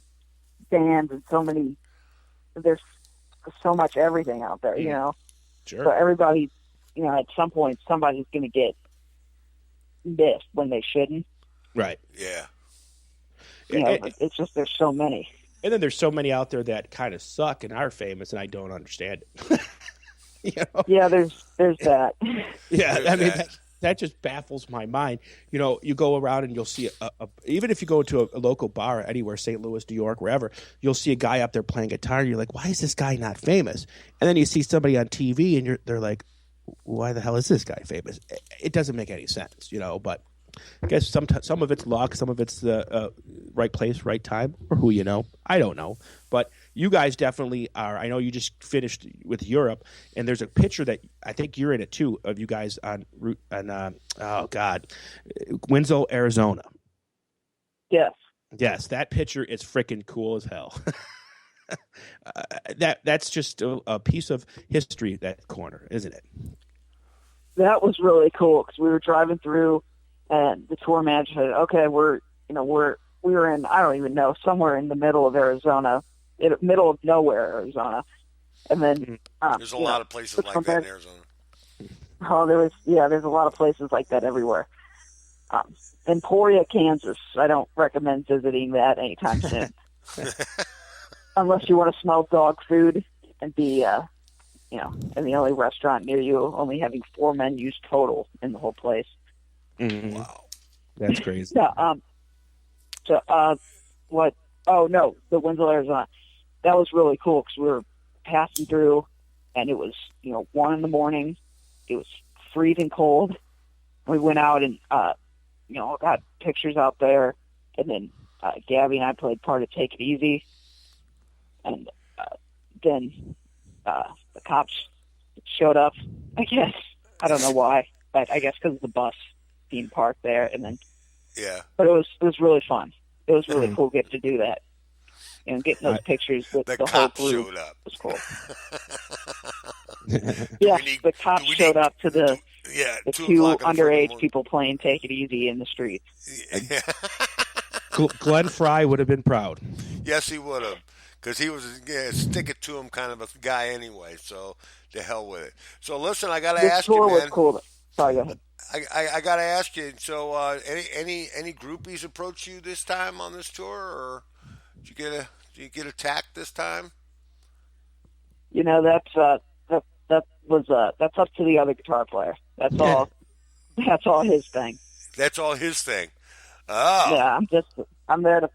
bands and there's so much everything out there. Sure. So everybody, at some point, somebody's going to get missed when they shouldn't. Right. Yeah. It's just there's so many. And then there's so many out there that kind of suck and are famous, and I don't understand it. Yeah, there's that. Yeah, I mean that just baffles my mind. You go around and you'll see even if you go to a local bar anywhere, St. Louis, New York, wherever, you'll see a guy up there playing guitar. And you're like, why is this guy not famous? And then you see somebody on TV, and they're like, why the hell is this guy famous? It doesn't make any sense, But I guess some of it's luck, some of it's the right place, right time, or who you know. I don't know. But you guys definitely are. I know you just finished with Europe, and there's a picture that I think you're in it too of you guys on Winslow, Arizona. Yes. Yes, that picture is freaking cool as hell. That's just a piece of history, that corner, isn't it? That was really cool because we were driving through, and the tour manager said, "Okay, we were in, I don't even know, somewhere in the middle of Arizona, middle of nowhere, Arizona." And then there's a lot of places like that in Arizona. Oh, there's a lot of places like that everywhere. Emporia, Kansas. I don't recommend visiting that anytime soon, unless you want to smell dog food and be, in the only restaurant near you, only having 4 menus total in the whole place. Mm-hmm. Wow, that's crazy. What? Oh no, the Winslow, Arizona. That was really cool because we were passing through, and it was 1 a.m. It was freezing cold. We went out and got pictures out there, and then Gabby and I played part of "Take It Easy," and then the cops showed up. I guess I don't know why, but I guess because of the bus being parked there, and then yeah. But it was really fun. It was really cool get to do that. getting those pictures with The the whole cops group showed up. was cool. Yeah, the cops showed up to the 2 two o'clock in the underage morning. people playing Take It Easy in the streets. Yeah. Glenn Fry would have been proud. Yes, he would have, because he was stick it to him kind of a guy anyway. So to hell with it. So listen, I gotta This ask tour you, was man. cool. Sorry, go ahead. I gotta ask you. So any groupies approach you this time on this tour, or did you get attacked this time? That's up to the other guitar player. That's all. That's all his thing. That's all his thing. Oh. Yeah, I'm there to,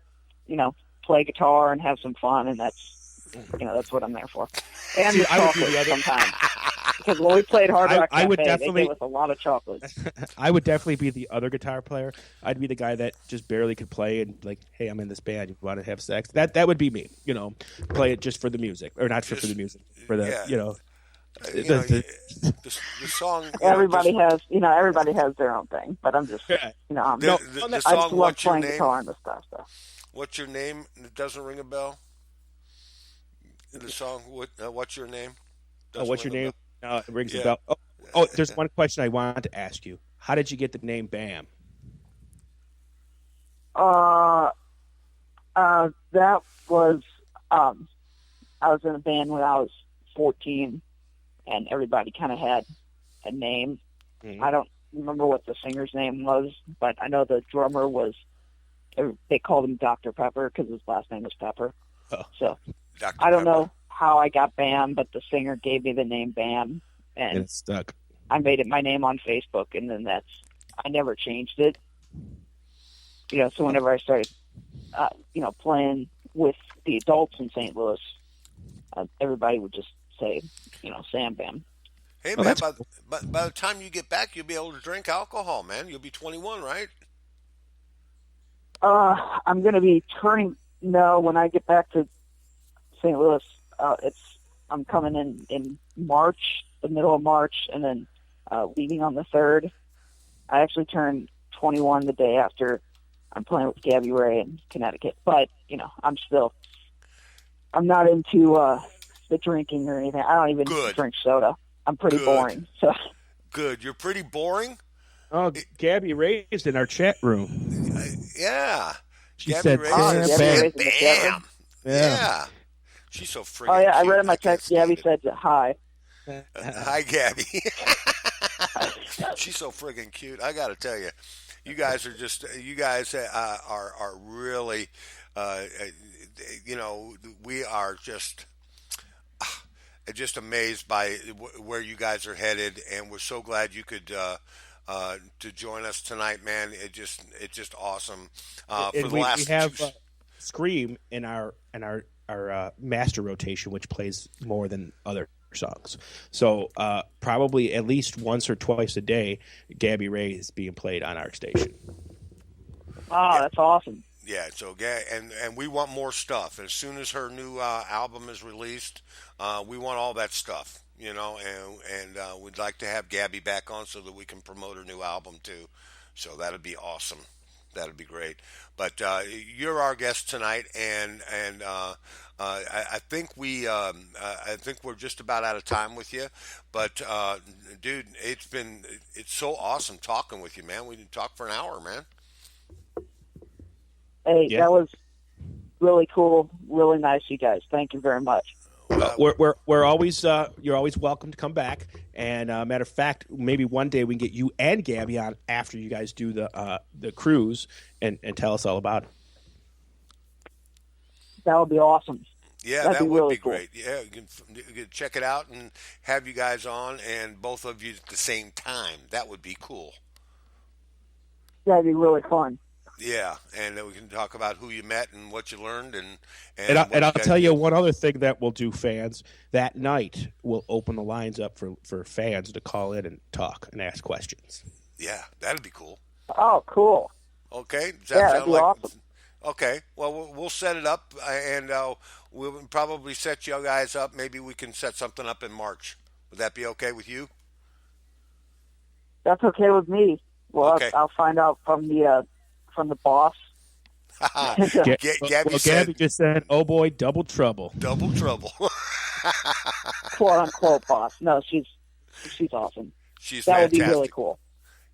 play guitar and have some fun, and that's what I'm there for. And the chocolate sometimes. Because when we played Hard Rock Cafe, they gave us a lot of chocolate. I would definitely be the other guitar player. I'd be the guy that just barely could play and like, hey, I'm in this band. You want to have sex? That would be me. Play it just for the music, or not for the music, for the the song. Everybody has their own thing, but I'm just the I song. just love What's your playing name? guitar and the stuff. So. What's your name? It doesn't ring a bell. The song. What's your name? What's your name? It rings a Yeah. bell. Oh, there's one question I wanted to ask you. How did you get the name Bam? That was I was in a band when I was 14, and everybody kind of had a name. Mm-hmm. I don't remember what the singer's name was, but I know the drummer was. They called him Dr. Pepper because his last name was Pepper. Oh. So Dr. I don't Pepper. know how I got Bam, but the singer gave me the name Bam, and It's stuck. I made it my name on Facebook, and then I never changed it. So whenever I started, playing with the adults in St. Louis, everybody would just say, Sam Bam. Hey Oh, man, that's by the time you get back, you'll be able to drink alcohol, man. You'll be 21, right? I'm going to be turning. No, when I get back to St. Louis, I'm coming in March, the middle of March, and then leaving on the 3rd. I actually turned 21 the day after I'm playing with Gabby Ray in Connecticut. But, I'm not into the drinking or anything. I don't even drink soda. I'm pretty boring. So. Good. You're pretty boring? Oh, Gabby Ray's in our chat room. Yeah. She Gabby said, Ray Bam, says, Bam. Bam. Yeah. She's so freaking Oh, yeah, I cute. read in my can't text, stand Gabby it. said hi. Hi, Gabby. She's so friggin' cute. I got to tell you, you guys are really, we are just amazed by where you guys are headed, and we're so glad you could to join us tonight, man. It's just awesome. For the last we have Scream in our master rotation, which plays more than other songs. So probably at least once or twice a day, Gabby Ray is being played on our station. Oh, that's awesome. Yeah, so and we want more stuff. As soon as her new album is released, we want all that stuff, and we'd like to have Gabby back on so that we can promote her new album too. So that'd be awesome. That'd be great. But you're our guest tonight, and I think we're just about out of time with you. But dude, it's so awesome talking with you, man. We did talk for an hour, man. Hey, Yeah. That was really cool, really nice, you guys. Thank you very much. We're always you're always welcome to come back. And matter of fact, maybe one day we can get you and Gabby on after you guys do the cruise and tell us all about it. That would be awesome. Yeah, That'd that be would really be cool. great. Yeah, you can check it out and have you guys on, and both of you at the same time. That would be cool. That'd be really fun. Yeah, and then we can talk about who you met and what you learned, and I'll tell you one other thing that we'll do, fans. That night we'll open the lines up for fans to call in and talk and ask questions. Yeah, that'd be cool. Oh, cool. Okay, does Yeah, that that'd sound be like? awesome. Okay, well we'll set it up, and we'll probably set you guys up. Maybe we can set something up in March. Would that be okay with you? That's okay with me. Well, Okay. I'll find out from the boss Gabby said, Gabby just said, "Oh boy, double trouble." double trouble. Quote unquote boss. No, she's awesome. She's That fantastic. would be really cool.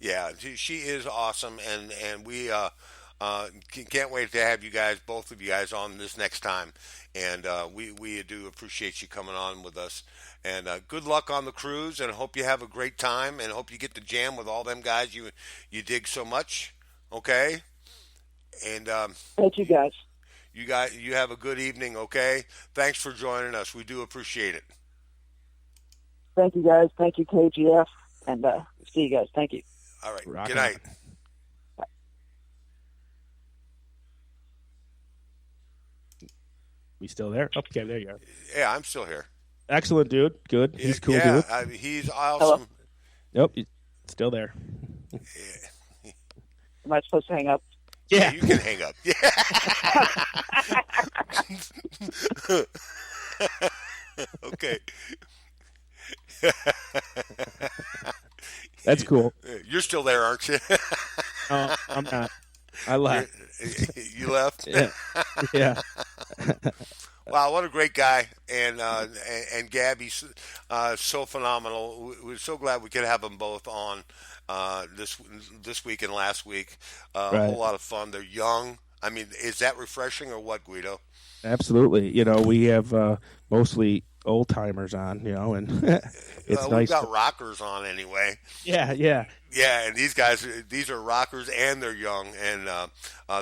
Yeah, she is awesome, and we can't wait to have you guys, both of you guys, on this next time. And we do appreciate you coming on with us. And good luck on the cruise, and hope you have a great time, and hope you get to jam with all them guys you dig so much. Okay, and Thank you, guys. you have a good evening. Okay, thanks for joining us. We do appreciate it. Thank you, guys. Thank you, KGF. And see you guys. Thank you. All right. Rock Good on. night. We still there? Okay, there you are. Yeah, I'm still here. Excellent, dude. Good. He's cool, yeah, dude. he's awesome. Nope, he's still there. Am I supposed to hang up? Yeah, you can hang up. Yeah. Okay. That's cool. You're still there, aren't you? No, I'm not. I left. You left? Yeah. Yeah. Wow, what a great guy, and Gabby's so phenomenal. We're so glad we could have them both on this week and last week. Right. A whole lot of fun. They're young. I mean, is that refreshing or what, Guido? Absolutely. You know, we have mostly old timers on, you know, and it's nice. We've got rockers on anyway. Yeah, yeah. Yeah, and these are rockers, and they're young, and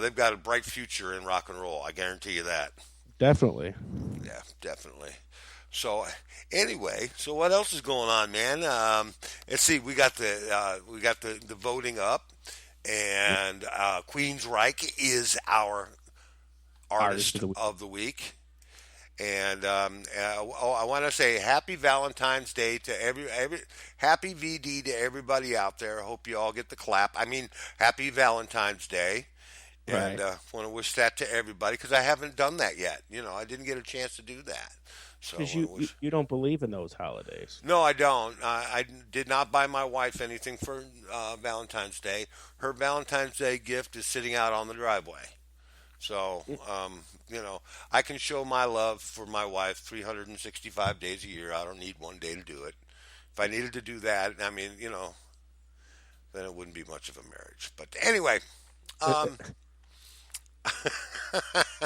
they've got a bright future in rock and roll. I guarantee you that. Definitely. Yeah, definitely. So anyway, so what else is going on, man? Let's see. We got the voting up, and Queensryche is our artist of the week. And I want to say happy Valentine's Day to every happy VD to everybody out there. I hope you all get the clap. I mean, happy Valentine's Day. And want to wish that to everybody because I haven't done that yet. You know, I didn't get a chance to do that. So Because you don't believe in those holidays. No, I don't. I did not buy my wife anything for Valentine's Day. Her Valentine's Day gift is sitting out on the driveway. So, you know, I can show my love for my wife 365 days a year. I don't need one day to do it. If I needed to do that, I mean, you know, then it wouldn't be much of a marriage. But anyway.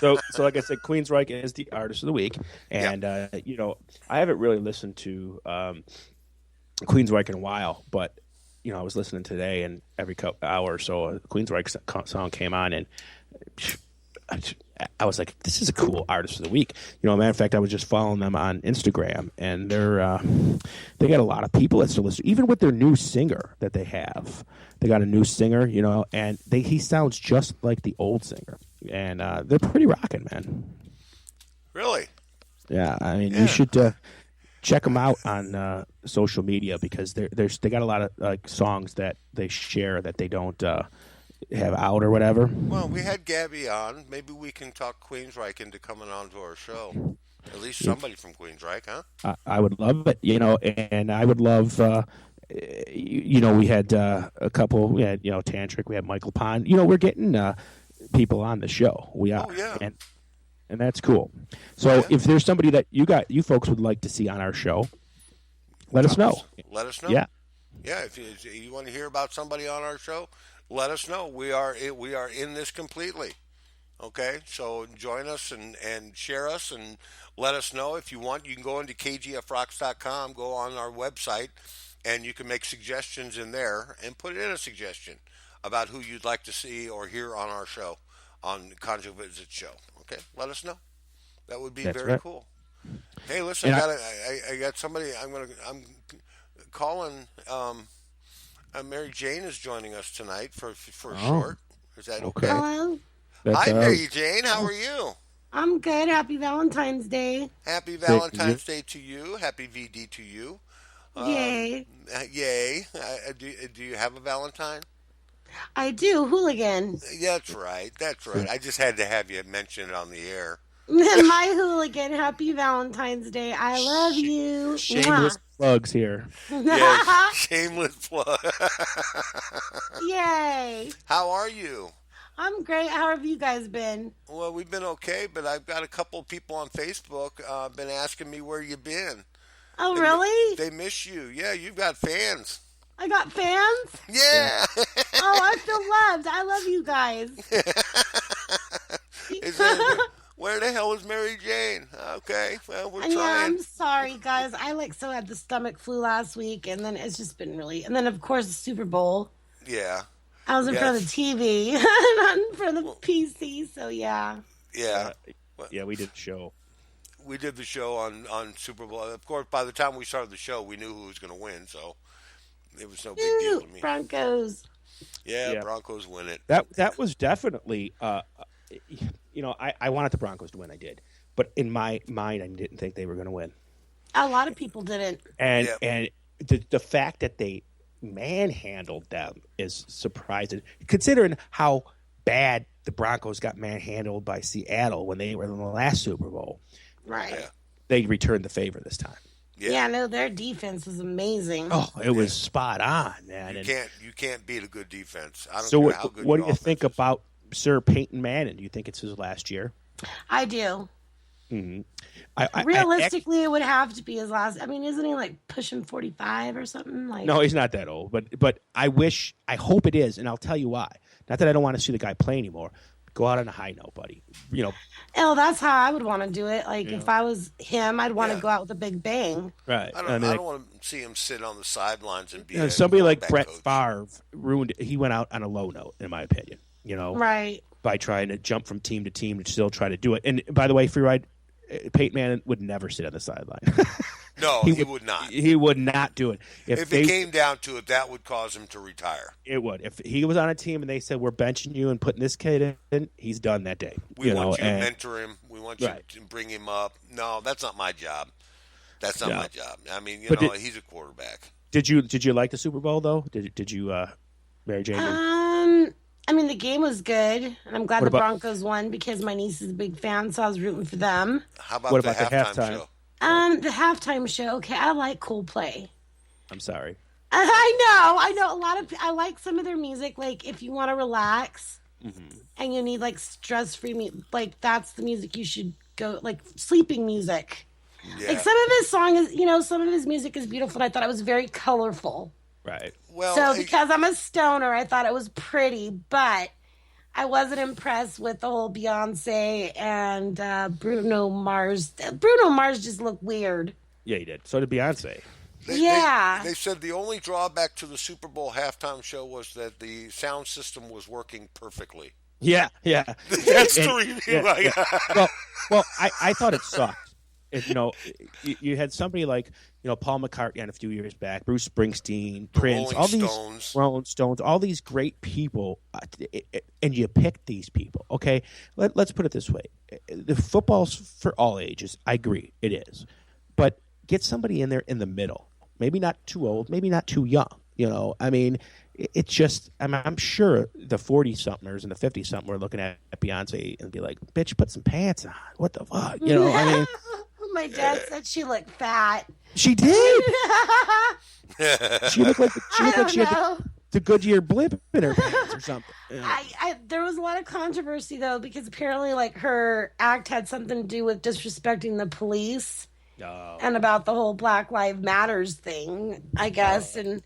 So like I said, Queensryche is the artist of the week, and you know, I haven't really listened to Queensryche in a while, but you know, I was listening today, and every hour or so, a Queensryche song came on, and I was like, this is a cool artist of the week. You know, matter of fact, I was just following them on Instagram, and they got a lot of people that still listen, even with their new singer that they have. They got a new singer, you know, and he sounds just like the old singer, and they're pretty rocking, man. Really? Yeah, I mean, you should check them out on social media because they got a lot of like songs that they share that they don't have out or whatever. Well, we had Gabby on. Maybe we can talk Queensryche into coming on to our show. At least somebody from Queensryche, huh? I would love it, you know, and I would love, you know, we had a couple, we had, you know, Tantric, we had Michael Pond. You know, we're getting people on the show. We are. Oh, yeah. And that's cool. So if there's somebody that you folks would like to see on our show, let us know. Let us know. Yeah. Yeah, if you want to hear about somebody on our show, let us know. We are in this completely. Okay, so join us and share us and let us know if you want. You can go into kgfrocks.com, go on our website, and you can make suggestions in there and put in a suggestion about who you'd like to see or hear on our show, on Conjugal Visit Show. Okay, let us know. That would be very cool. Hey, listen, I got somebody. I'm calling. Mary Jane is joining us tonight for a short. Is that okay? Hello. Hi, Mary Jane. How are you? I'm good. Happy Valentine's Day. Happy Valentine's Day to you. Happy VD to you. Yay. Yay. Do you have a Valentine? I do. Hooligan. That's right. That's right. I just had to have you mention it on the air. My hooligan. Happy Valentine's Day. I love you. Shameless plugs here. Yes, shameless plug. Yay. How are you? I'm great. How have you guys been? Well, we've been okay, but I've got a couple of people on Facebook been asking me where you've been. Oh, They, really? they miss you. Yeah, you've got fans. I got fans? Yeah. Oh, I feel loved. I love you guys. They said, where the hell is Mary Jane? Okay, well, we're And yeah, trying. I'm sorry, guys. I so had the stomach flu last week, and then it's just been really. And then, of course, the Super Bowl. Yeah. I was in front of the TV, not in front of the PC. So yeah. Yeah. Yeah, we did a show. We did the show on Super Bowl. Of course, by the time we started the show, we knew who was going to win, so it was no big deal to me. Broncos. Yeah, Broncos win it. That was definitely, I wanted the Broncos to win. I did, but in my mind, I didn't think they were going to win. A lot of people didn't. And the fact that they manhandled them is surprising, considering how bad the Broncos got manhandled by Seattle when they were in the last Super Bowl. Right. Yeah. They returned the favor this time. Yeah, no, their defense is amazing. Oh, it was spot on, man. You can't beat a good defense. I don't So care how good what do your you think offense is. about Sir Peyton Manning? Do you think it's his last year? I do. Mm-hmm. Realistically, it would have to be his last. I mean, isn't he like pushing 45 or something? Like, No, he's not that old, but I hope it is, and I'll tell you why. Not that I don't want to see the guy play anymore. Go out on a high note, buddy. Oh, that's how I would want to do it. Like, if I was him, I'd want to Yeah. go out with a big bang. Right. I don't want to see him sit on the sidelines and be somebody like quarterback Brett coach. Favre ruined it. He went out on a low note, in my opinion. Right. By trying to jump from team to team to still try to do it. And by the way, free ride, Peyton Manning would never sit on the sideline. No, he would not. He would not do it. If it came down to it, that would cause him to retire. It would. If he was on a team and they said, we're benching you and putting this kid in, he's done that day. We want you to mentor him. We want you Right. to bring him up. No, that's not my job. That's not my job. I mean, he's a quarterback. Did you like the Super Bowl, though? Did you, Mary Jane? I mean, the game was good, and I'm glad What the about- Broncos won because my niece is a big fan, so I was rooting for them. How about, What the about the halftime halftime? show? The halftime show. Okay, I like Coldplay. I'm sorry. I know. A lot of I like some of their music. Like, if you want to relax and you need like stress-free music, like that's the music you should go. Like sleeping music. Yeah. Like some of his song is, some of his music is beautiful. And I thought it was very colorful. Right. Well, So because I'm a stoner, I thought it was pretty, but I wasn't impressed with the whole Beyonce and Bruno Mars. Bruno Mars just looked weird. Yeah, he did. So did Beyonce. They said the only drawback to the Super Bowl halftime show was that the sound system was working perfectly. Yeah. That's the review I got. Well, I thought it sucked. You had somebody like Paul McCartney on a few years back, Bruce Springsteen, Prince, Rolling Stones, all these great people, and you picked these people. Okay, let's put it this way: the football's for all ages. I agree, it is, but get somebody in there in the middle. Maybe not too old, maybe not too young. I mean, it's just I'm sure the 40-somethingers and the 50-something were looking at Beyonce and be like, "Bitch, put some pants on. What the fuck?" I mean. My dad said she looked fat. She did. She looked like she had the Goodyear blimp in her pants or something. Yeah. There was a lot of controversy though because apparently like her act had something to do with disrespecting the police and about the whole Black Lives Matters thing, I guess, and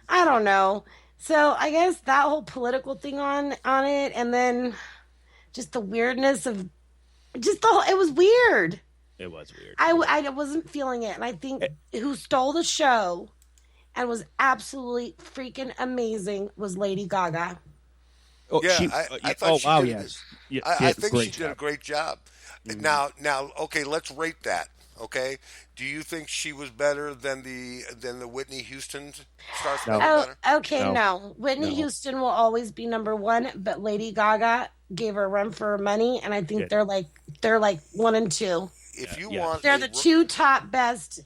I don't know. So I guess that whole political thing on it, and then just the weirdness of just the whole. It was weird. It was weird. I wasn't feeling it. And I think who stole the show and was absolutely freaking amazing was Lady Gaga. Oh, Yeah, I thought she wow, did. yes. Yeah, I think she did job. a great job. Mm-hmm. Now, okay, let's rate that. Okay, do you think she was better than the Whitney Houston Star Spangled Banner? Okay, no. Whitney Houston will always be number one, but Lady Gaga gave her a run for her money, and I think they're like 1 and 2. If you want, They're the two top best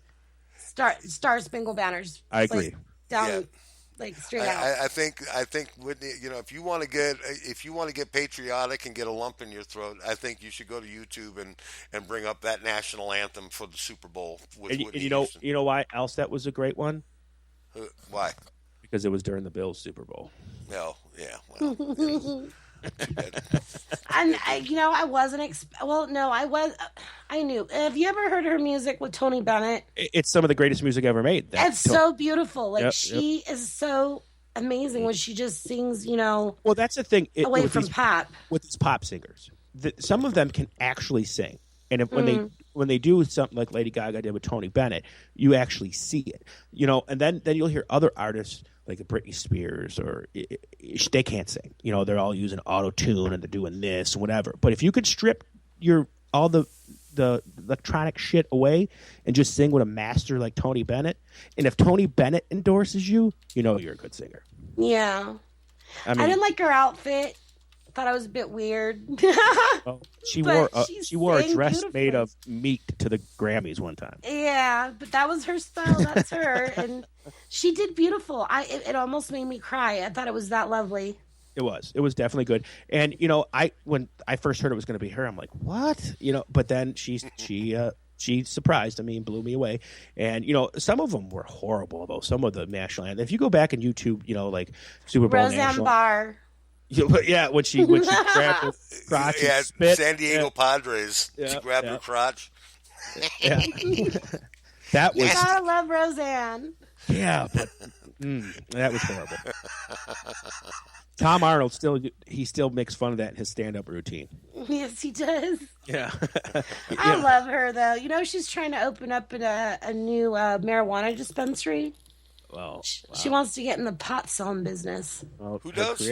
Star Spangled Banners. I agree. Like, down, like straight out. I think Whitney. If you want to get patriotic and get a lump in your throat, I think you should go to YouTube and bring up that national anthem for the Super Bowl with Whitney Houston. You know why else that was a great one? Why? Because it was during the Bills Super Bowl. No, yeah. Well, And I wasn't. Well, no, I was. I knew. Have you ever heard her music with Tony Bennett? It's some of the greatest music ever made. It's so beautiful. Like Yep, she is so amazing when she just sings. Well, that's the thing. Away from pop. With these pop singers, some of them can actually sing, and when they do something like Lady Gaga did with Tony Bennett, you actually see it. And then you'll hear other artists like Britney Spears, or they can't sing. They're all using auto-tune and they're doing this, whatever. But if you could strip all the electronic shit away and just sing with a master like Tony Bennett, and if Tony Bennett endorses you, you're a good singer. Yeah. I didn't like her outfit. Thought I was a bit weird. She wore a dress made of meat to the Grammys one time. Yeah, but that was her style. That's her, and she did beautiful. It almost made me cry. I thought it was that lovely. It was definitely good. And when I first heard it was going to be her, I'm like, what? But then she surprised me and blew me away. And some of them were horrible though. Some of the national anthems. If you go back and YouTube, like Super Bowl Roseanne national. Barr. Yeah, when she grabbed her crotch and spit. San Diego Padres. She grabbed her crotch. Yeah. That was. I love Roseanne. Yeah, but that was horrible. Tom Arnold still makes fun of that in his stand-up routine. Yes, he does. Yeah. I love her though. She's trying to open up a new marijuana dispensary. Well, she wants to get in the pot selling business. Well, who does?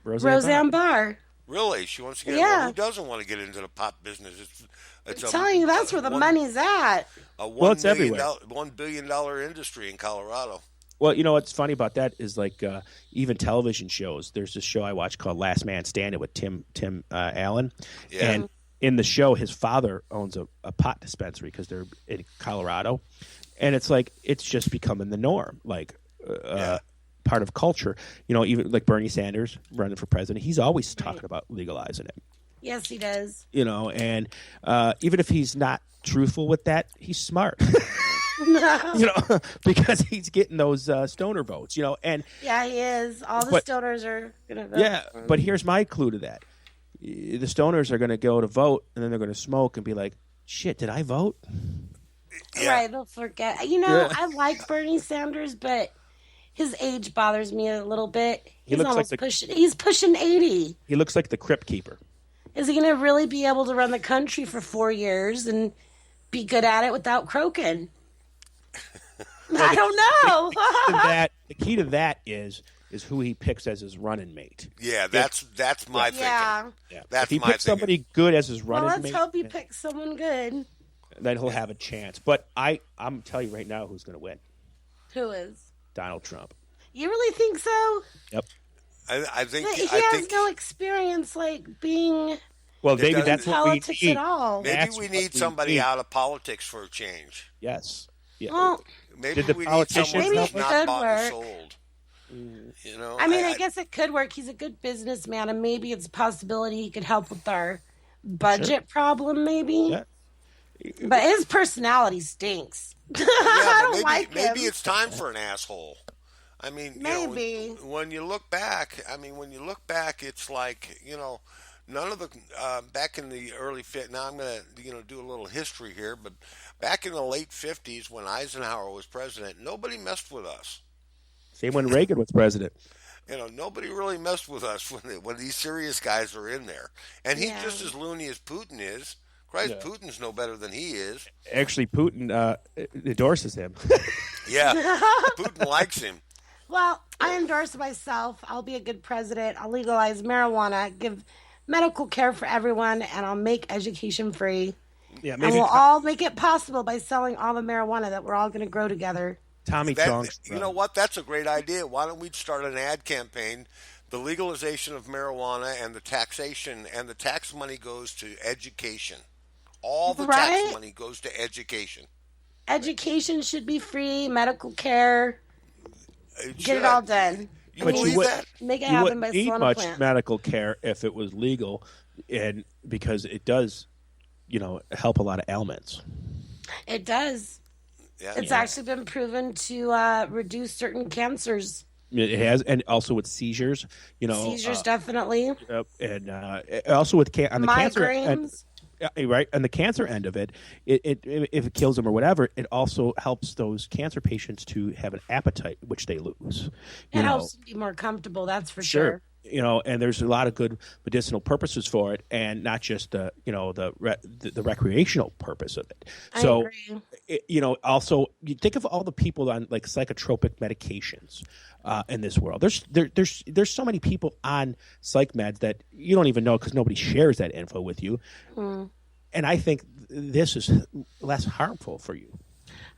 Roseanne Barr. Really? She wants to get well, who doesn't want to get into the pot business? I'm telling you, that's where the money's at. It's everywhere. $1 billion industry in Colorado. Well, what's funny about that is like even television shows. There's this show I watch called Last Man Standing with Tim Allen. Yeah. And in the show, his father owns a pot dispensary because they're in Colorado. And it's like it's just becoming the norm. Like part of culture. Even like Bernie Sanders running for president, he's always talking about legalizing it. Yes, he does. And even if he's not truthful with that, he's smart. Because he's getting those stoner votes. And yeah, he is. All the stoners are gonna vote. Yeah, but here's my clue to that: the stoners are going to go to vote, and then they're going to smoke and be like, "Shit, did I vote?" Yeah. Right, they'll forget. I like Bernie Sanders, but his age bothers me a little bit. He's almost pushing. He's pushing 80. He looks like the Crypt Keeper. Is he going to really be able to run the country for 4 years and be good at it without croaking? I don't know. The key to that is who he picks as his running mate. Yeah, that's my thinking. Yeah. That's if he my picks somebody good as his running mate, let's hope he picks someone good. Then he'll have a chance. But I'm telling you right now who's going to win. Who is? Donald Trump. You really think so? Yep. I think he has no experience being. Well, maybe that's what we need. At all. Maybe we need somebody out of politics for a change. Yes. Yeah. Well, maybe we need someone who's not bought and sold. I guess it could work. He's a good businessman, and maybe it's a possibility he could help with our budget problem. Maybe. Yeah. But his personality stinks. I don't like him. Maybe it's time for an asshole. Maybe. When you look back, it's like, none of the, back in the early, now I'm going to, do a little history here, but back in the late 50s when Eisenhower was president, nobody messed with us. Same when Reagan was president. Nobody really messed with us when these serious guys are in there. And he's just as loony as Putin is. Christ, Putin's no better than he is. Actually, Putin endorses him. Yeah, Putin likes him. Well, I endorse myself. I'll be a good president. I'll legalize marijuana, give medical care for everyone, and I'll make education free. Yeah, and we'll all make it possible by selling all the marijuana that we're all going to grow together. Tommy Chong's. You know what? That's a great idea. Why don't we start an ad campaign? The legalization of marijuana and the taxation, and the tax money goes to education. All the tax money goes to education. Education should be free, medical care. Get it all done. You believe that? Make it happen by slowing a much plant. Medical care if it was legal, and because it does, help a lot of ailments. It does. Yeah, it's actually been proven to reduce certain cancers. It has, and also with seizures. Seizures definitely. And also with on the cancer end, right, and the cancer end of it, if it kills them or whatever, it also helps those cancer patients to have an appetite, which they lose. It helps them be more comfortable. That's for sure. And there's a lot of good medicinal purposes for it, and not just the recreational purpose of it. So, also you think of all the people on like psychotropic medications in this world. There's so many people on psych meds that you don't even know because nobody shares that info with you. And I think this is less harmful for you.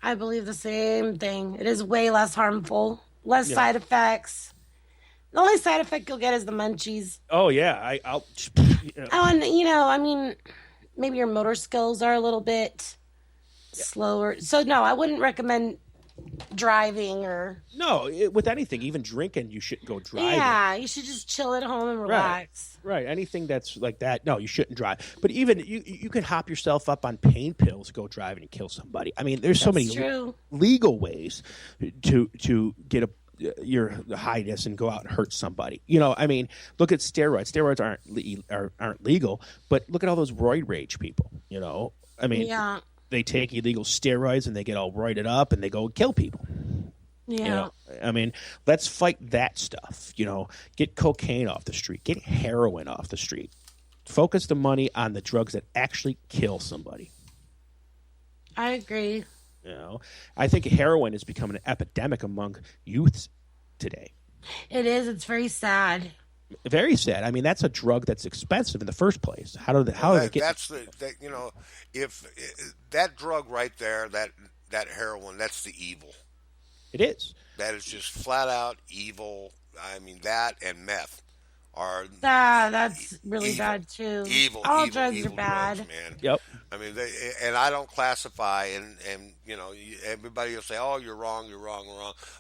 I believe the same thing. It is way less harmful, less side effects. The only side effect you'll get is the munchies. Oh yeah, I'll. Oh, and maybe your motor skills are a little bit slower. So no, I wouldn't recommend driving or. No, with anything, even drinking, you shouldn't go driving. Yeah, you should just chill at home and relax. Right. Anything that's like that, no, you shouldn't drive. But even you can hop yourself up on pain pills, go driving and kill somebody. I mean, there's so many legal ways to get your highness and go out and hurt somebody. I mean, look at steroids. Steroids aren't legal, but look at all those roid rage people. I mean, they take illegal steroids and they get all roided up and they go kill people. Yeah. I mean, let's fight that stuff. Get cocaine off the street, get heroin off the street. Focus the money on the drugs that actually kill somebody. I agree. I think heroin is becoming an epidemic among youths today. It is. It's very sad. Very sad. I mean, that's a drug that's expensive in the first place. How do they get? If that drug right there, that heroin, that's the evil. It is. That is just flat out evil. I mean, that and meth are that's really bad too. All drugs are bad, drugs, man. Yep. I mean, and I don't classify, and everybody will say, "Oh, you're wrong,"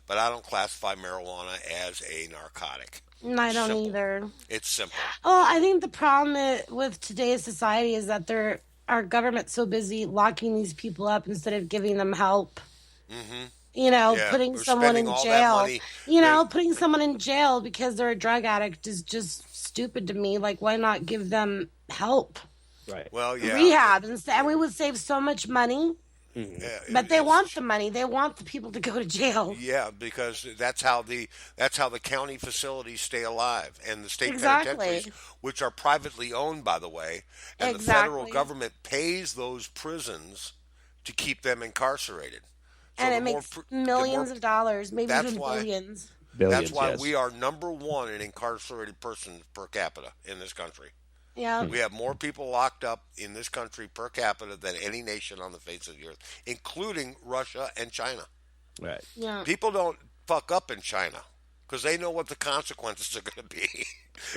but I don't classify marijuana as a narcotic. I don't either. It's simple. Oh, I think the problem with today's society is that our government's so busy locking these people up instead of giving them help. Mm-hmm. Putting someone in jail. Putting someone in jail because they're a drug addict is just stupid to me. Like, why not give them help? Right. Well, yeah. Rehab and we would save so much money. Mm-hmm. Yeah, but they want the money. They want the people to go to jail. Yeah, because that's how the county facilities stay alive, and the state penitentiaries, which are privately owned, by the way, and the federal government pays those prisons to keep them incarcerated. So and it makes millions of dollars, maybe even billions. That's why we are number one in incarcerated persons per capita in this country. Yeah. We have more people locked up in this country per capita than any nation on the face of the earth, including Russia and China. Right. Yeah. People don't fuck up in China because they know what the consequences are going to be.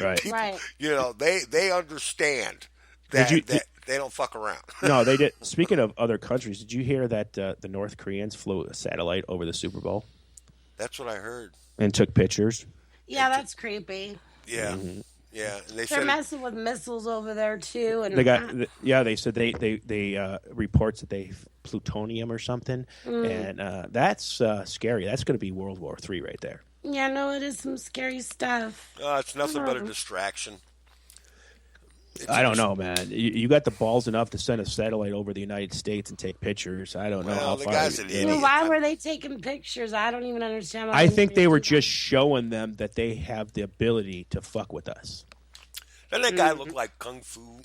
Right. People, they understand that they don't fuck around. No, they did. Speaking of other countries, did you hear that the North Koreans flew a satellite over the Super Bowl? That's what I heard. And took pictures. Yeah, that's creepy. Yeah. Mm-hmm. Yeah, and they're messing with missiles over there too, and they said they reports that they plutonium or something, and that's scary. That's going to be World War III right there. Yeah, no, it is some scary stuff. It's nothing but a distraction. I don't know, man. You got the balls enough to send a satellite over the United States and take pictures. I don't know how the far. guy's an idiot. Why were they taking pictures? I don't even understand. I think they were just showing them that they have the ability to fuck with us. Doesn't that guy look like Kung Fu?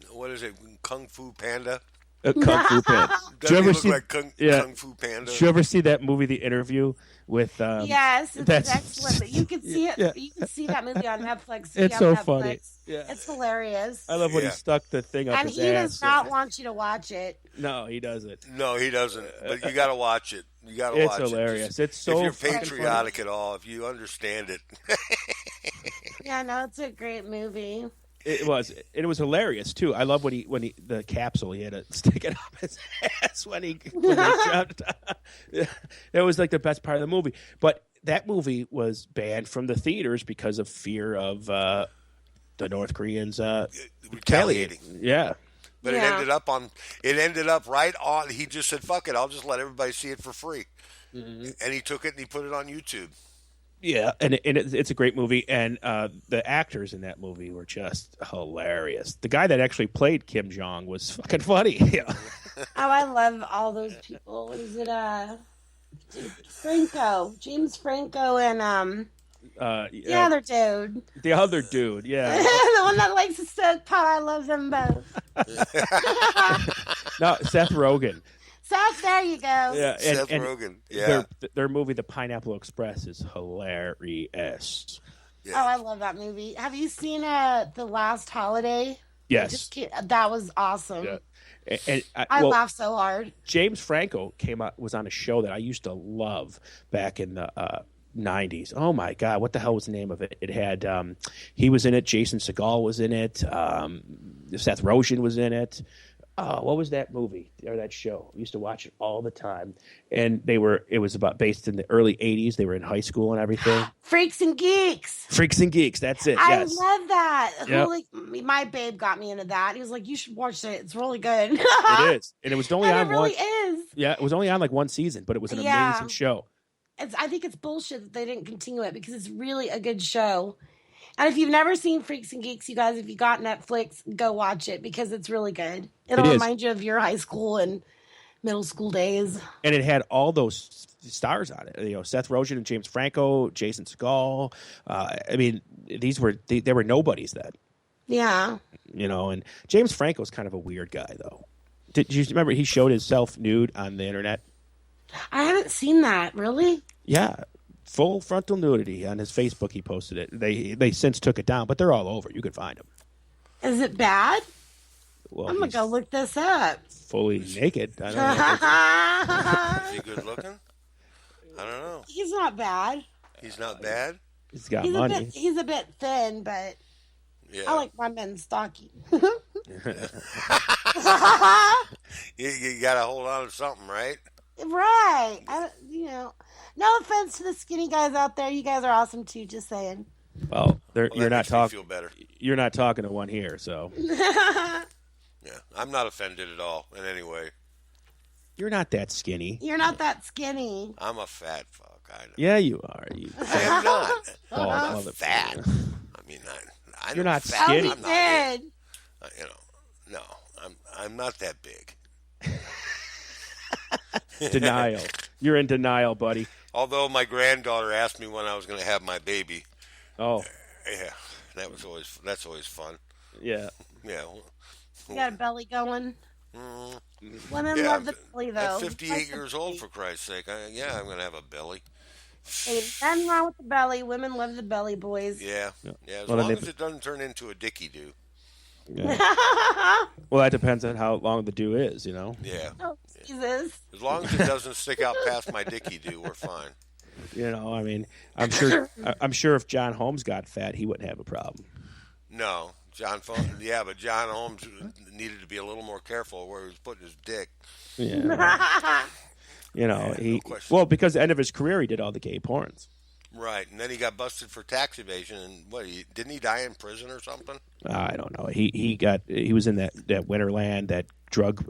What is it? Kung Fu Panda? Kung Fu Panda. Does he look like Kung Fu Panda? Did you ever see that movie, The Interview? With yes, it's excellent. You can see it. Yeah. You can see that movie on Netflix. It's so funny. Yeah. It's hilarious. I love when he stuck the thing up and his ass. And he does not so. want you to watch it. No, he doesn't. No, he doesn't. But you got to watch it. You got to watch it. It's hilarious. It's so. If you're patriotic at all, if you understand it. Yeah, no, it's a great movie. It was hilarious too. I love when he the capsule he had to stick it up his ass when he jumped. It was like the best part of the movie. But that movie was banned from the theaters because of fear of the North Koreans retaliating. Yeah. But it ended up right on. He just said, "Fuck it, I'll just let everybody see it for free," and he took it and he put it on YouTube. Yeah, and it's a great movie, and the actors in that movie were just hilarious. The guy that actually played Kim Jong was fucking funny. Yeah. Oh, I love all those people. What is it? Franco, James Franco, and the other dude. The other dude, yeah. The one that likes to stoke pot. I love them both. No, Seth Rogen. Seth, there you go. Yeah, Seth Rogen. Yeah, their movie, The Pineapple Express, is hilarious. Yeah. Oh, I love that movie. Have you seen The Last Holiday? Yes, that was awesome. Yeah. And I laughed so hard. James Franco was on a show that I used to love back in the 90s. Oh my God, what the hell was the name of it? It had he was in it. Jason Segel was in it. Seth Rogen was in it. What was that movie or that show? I used to watch it all the time, and it was based in the early 80s. They were in high school and everything. Freaks and Geeks. Freaks and Geeks. That's it. I Yes. love that. Yep. My babe got me into that. He was like, "You should watch it. It's really good." It is, and it was only on it really one. is. Yeah, it was only on like one season, but it was an amazing show. I think it's bullshit that they didn't continue it because it's really a good show. And if you've never seen Freaks and Geeks, you guys, if you got Netflix, go watch it because it's really good. It'll remind you of your high school and middle school days. And it had all those stars on it. You know, Seth Rogen and James Franco, Jason Segel. I mean, they were nobodies then. Yeah. You know, and James Franco's kind of a weird guy, though. Did you remember he showed himself nude on the internet? I haven't seen that. Really? Yeah. Full frontal nudity on his Facebook. He posted it. They since took it down, but they're all over. You can find them. Is it bad? Well, I'm gonna go look this up. Fully naked. I don't know. Is he good looking? I don't know. He's not bad. He's not bad. He's got money. He's a bit thin, but Yeah. I like my men stocky. You got to hold on to something, right? Right. No offense to the skinny guys out there. You guys are awesome too. Just saying. Well, you're that not makes me talking. feel better. You're not talking to one here, so Yeah, I'm not offended at all in any way. you're not that skinny. You're not that skinny. I'm a fat fuck. I know. Yeah, you are. You I am not. bald I'm not motherfucker. fat. I mean, I You're know not fat. skinny. I'm not. Did. No, I'm not that big. Denial. You're in denial, buddy. Although my granddaughter asked me when I was going to have my baby. Oh, Yeah, that's always fun. yeah. Yeah. You got a belly going. Women Yeah, love the belly though. I'm 58 years old, for Christ's sake. I'm going to have a belly. Ain't nothing wrong with the belly. Women love the belly, boys. Yeah. As Well, long then as it doesn't turn into a dicky do. Yeah. Well, that depends on how long the dew is, you know. Yeah. Oh, Jesus. As long as it doesn't stick out past my dicky do, we're fine. You know, I mean, I'm sure if John Holmes got fat, he wouldn't have a problem. No, but John Holmes needed to be a little more careful where he was putting his dick. Yeah. You know, no question. well, because the end of his career, he did all the gay porns. Right, and then he got busted for tax evasion, and didn't he die in prison or something? I don't know. He was in that Winterland, that drug.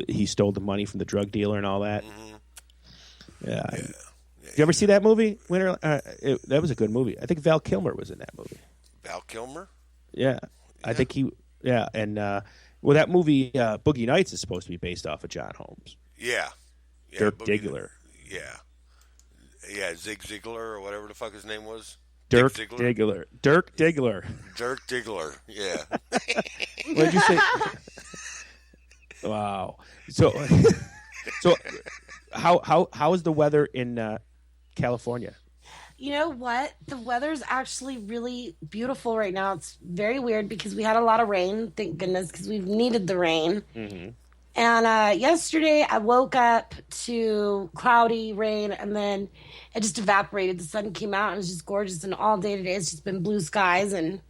He stole the money from the drug dealer and all that. Mm-hmm. Yeah. Did you ever see that movie? That was a good movie. I think Val Kilmer was in that movie. Val Kilmer? Yeah. I think he. Yeah, and that movie Boogie Nights is supposed to be based off of John Holmes. Yeah. Dirk Diggler. Yeah, Zig Ziglar or whatever the fuck his name was. Dirk Diggler? Diggler. Dirk Diggler. Yeah. What did you say? Wow. So how is the weather in California? You know what? The weather's actually really beautiful right now. It's very weird because we had a lot of rain, thank goodness, because we've needed the rain. Mm-hmm. And yesterday I woke up to cloudy rain, and then it just evaporated. The sun came out, and it was just gorgeous. And all day today, it's just been blue skies and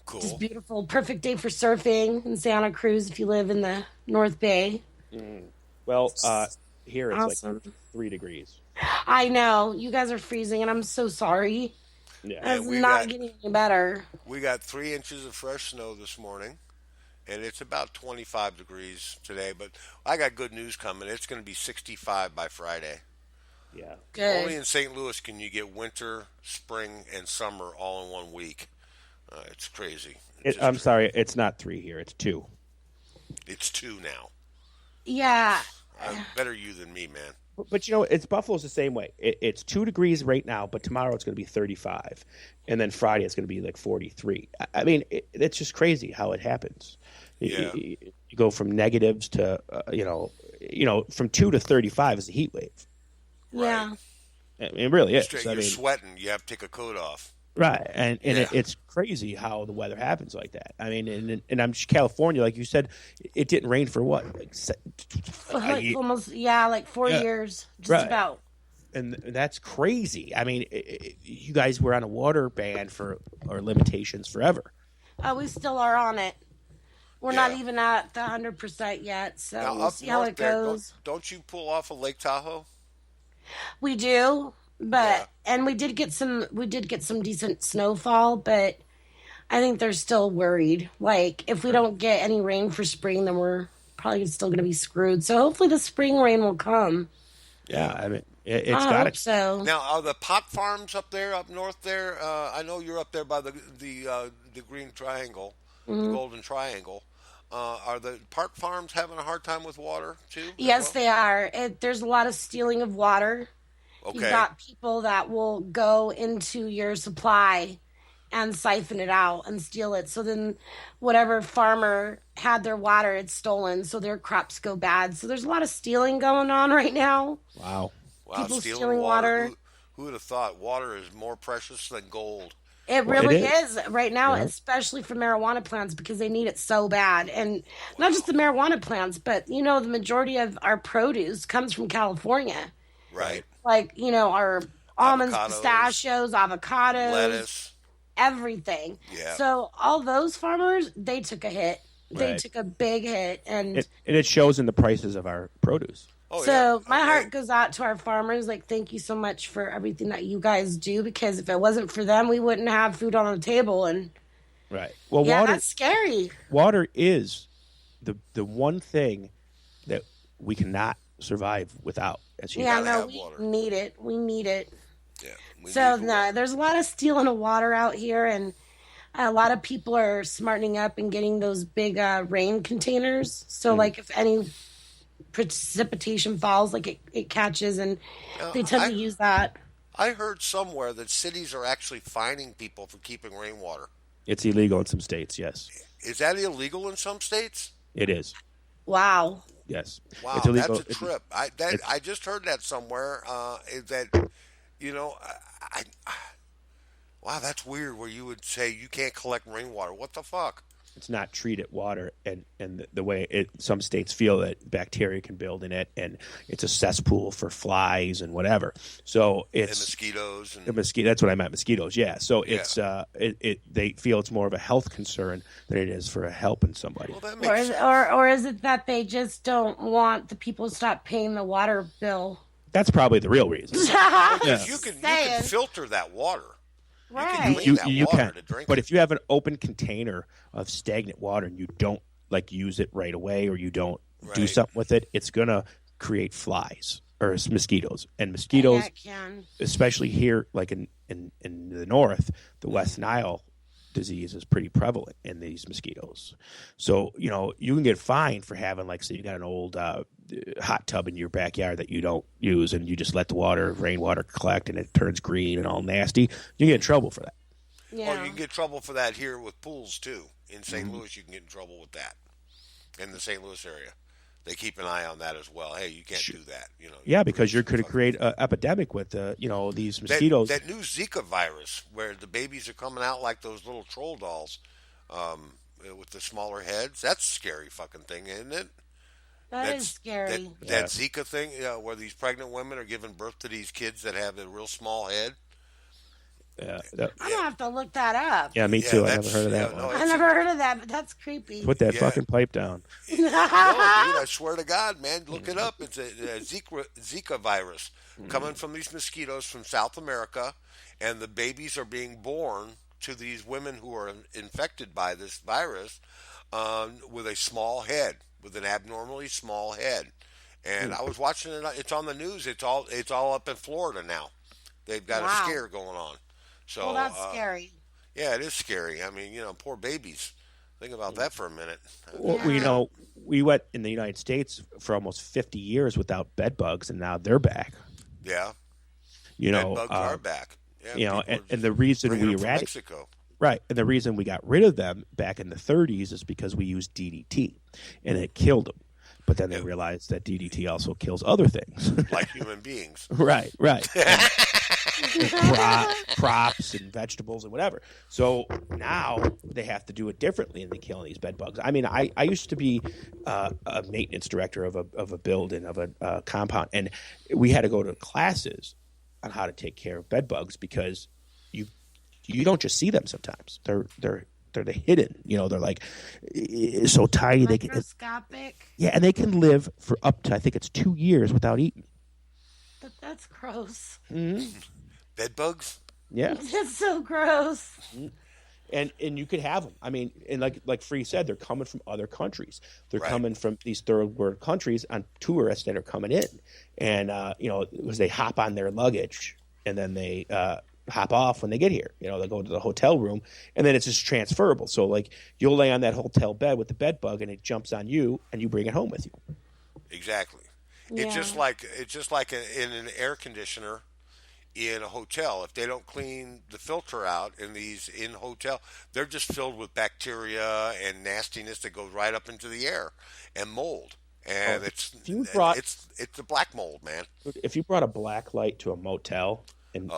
Cool. just beautiful. Perfect day for surfing and stay on a cruise if you live in the North Bay. Well, here it's Awesome. like 3 degrees. I know. You guys are freezing, and I'm so sorry. Yeah. It's not getting any better. We got 3 inches of fresh snow this morning, and it's about 25 degrees today. But I got good news coming. It's going to be 65 by Friday. Yeah. Good. Only in St. Louis can you get winter, spring, and summer all in 1 week. It's crazy. I'm sorry, it's not 3 here. It's 2. It's 2 now. Yeah. Better you than me, man. But it's Buffalo's the same way. It's 2 degrees right now, but tomorrow it's going to be 35, and then Friday it's going to be like 43. I mean, it's just crazy how it happens. Yeah. You go from negatives to from 2 to 35 is a heat wave. Yeah. It really is. You're sweating. You have to take a coat off. Right, and it's crazy how the weather happens like that. I mean, and I'm California, like you said, it didn't rain for what, almost 4 years, just right. about. And that's crazy. I mean, you guys were on a water ban or limitations forever. We still are on it. We're not even at the 100% yet, so now, we'll see how it goes. Don't you pull off of Lake Tahoe? We do. But and we did get some decent snowfall, but I think they're still worried. Like if we don't get any rain for spring, then we're probably still going to be screwed. So hopefully the spring rain will come. Yeah, I mean it's got it. So now are the pot farms up north there? I know you're up there by the Green Triangle, the Golden Triangle. Are the pot farms having a hard time with water too? Yes, they are. There's a lot of stealing of water. Okay. You've got people that will go into your supply and siphon it out and steal it. So then whatever farmer had their water, it's stolen. So their crops go bad. So there's a lot of stealing going on right now. Wow. People stealing water. Who would have thought water is more precious than gold? It really is right now, especially for marijuana plants because they need it so bad. And not just the marijuana plants, but, the majority of our produce comes from California. Right. Like, our almonds, pistachios, avocados, lettuce, everything. Yeah. So all those farmers, they took a hit. They Right. took a big hit. And it shows in the prices of our produce. my heart goes out to our farmers. Like, thank you so much for everything that you guys do, because if it wasn't for them, we wouldn't have food on the table. And right. Well, yeah, water, that's scary. Water is the one thing that we cannot survive without. As we need it. We need it. Yeah. There's a lot of stealing of water out here, and a lot of people are smartening up and getting those big rain containers. So, like, if any precipitation falls, like it catches, and they tend to use that. I heard somewhere that cities are actually fining people for keeping rainwater. It's illegal in some states. Yes. Is that illegal in some states? It is. Wow. Yes. Wow, it's illegal. That's a trip. I just heard that somewhere. Wow, that's weird. Where you would say you can't collect rainwater. What the fuck? It's not treated water, and the way some states feel that bacteria can build in it, and it's a cesspool for flies and whatever. So it's and mosquitoes and That's what I meant, mosquitoes. Yeah. So it's they feel it's more of a health concern than it is for helping somebody. Well, that makes sense. Or is it that they just don't want the people to stop paying the water bill? That's probably the real reason. Because you can filter that water. Right. You can. To drink but if you have an open container of stagnant water and you don't use it right away, or you don't do something with it, it's gonna create flies or mosquitoes. And mosquitoes, especially here, like in the north, the West Nile disease is pretty prevalent in these mosquitoes. So you can get fined for having, like, say you got an old hot tub in your backyard that you don't use, and you just let the rainwater collect, and it turns green and all nasty. You get in trouble for that. Yeah. Oh, you can get in trouble for that here with pools too. In St. Louis, you can get in trouble with that. In the St. Louis area, they keep an eye on that as well. Hey, you can't do that. Yeah, because you're going to create an epidemic with these mosquitoes. That new Zika virus, where the babies are coming out like those little troll dolls, with the smaller heads. That's a scary fucking thing, isn't it? That is scary. That Zika thing, where these pregnant women are giving birth to these kids that have a real small head. Yeah, I'm gonna have to look that up. Yeah, me too. I never heard of that one. I never heard of that, but that's creepy. Put that fucking pipe down. No, dude, I swear to God, man, look it up. It's a Zika virus coming from these mosquitoes from South America, and the babies are being born to these women who are infected by this virus with a small head, with an abnormally small head. And I was watching it. It's on the news. It's all up in Florida now. They've got a Wow. scare going on. So Well, that's scary. yeah, it is scary. I mean, poor babies. Think about that for a minute. Well, Yeah. we went in the United States for almost 50 years without bed bugs, and now they're back. Yeah, You bed know, bugs are back. Yeah, you know, people are and just the reason bringing we them from eradicated Mexico. right, and the reason we got rid of them back in the 30s is because we used DDT, and it killed them. But then they realized that DDT also kills other things. Like human beings. Right. And crops and vegetables and whatever. So now they have to do it differently in the killing these bed bugs. I mean, I used to be a maintenance director of a building, of a compound, and we had to go to classes on how to take care of bed bugs because you don't just see them sometimes. They're hidden. They're like so tiny they can. Microscopic. Yeah, and they can live for up to I think it's 2 years without eating. But that's gross. Bed bugs? Yeah. That's so gross. And you could have them. I mean, and like Free said, they're coming from other countries. They're Right. coming from these third world countries on tourists that are coming in, and because they hop on their luggage and then they hop off when they get here. They go to the hotel room and then it's just transferable. So like you'll lay on that hotel bed with the bed bug and it jumps on you and you bring it home with you. Exactly. Yeah. It's just like in an air conditioner in a hotel. If they don't clean the filter out in hotel, they're just filled with bacteria and nastiness that goes right up into the air and mold. And it's a black mold, man. If you brought a black light to a motel and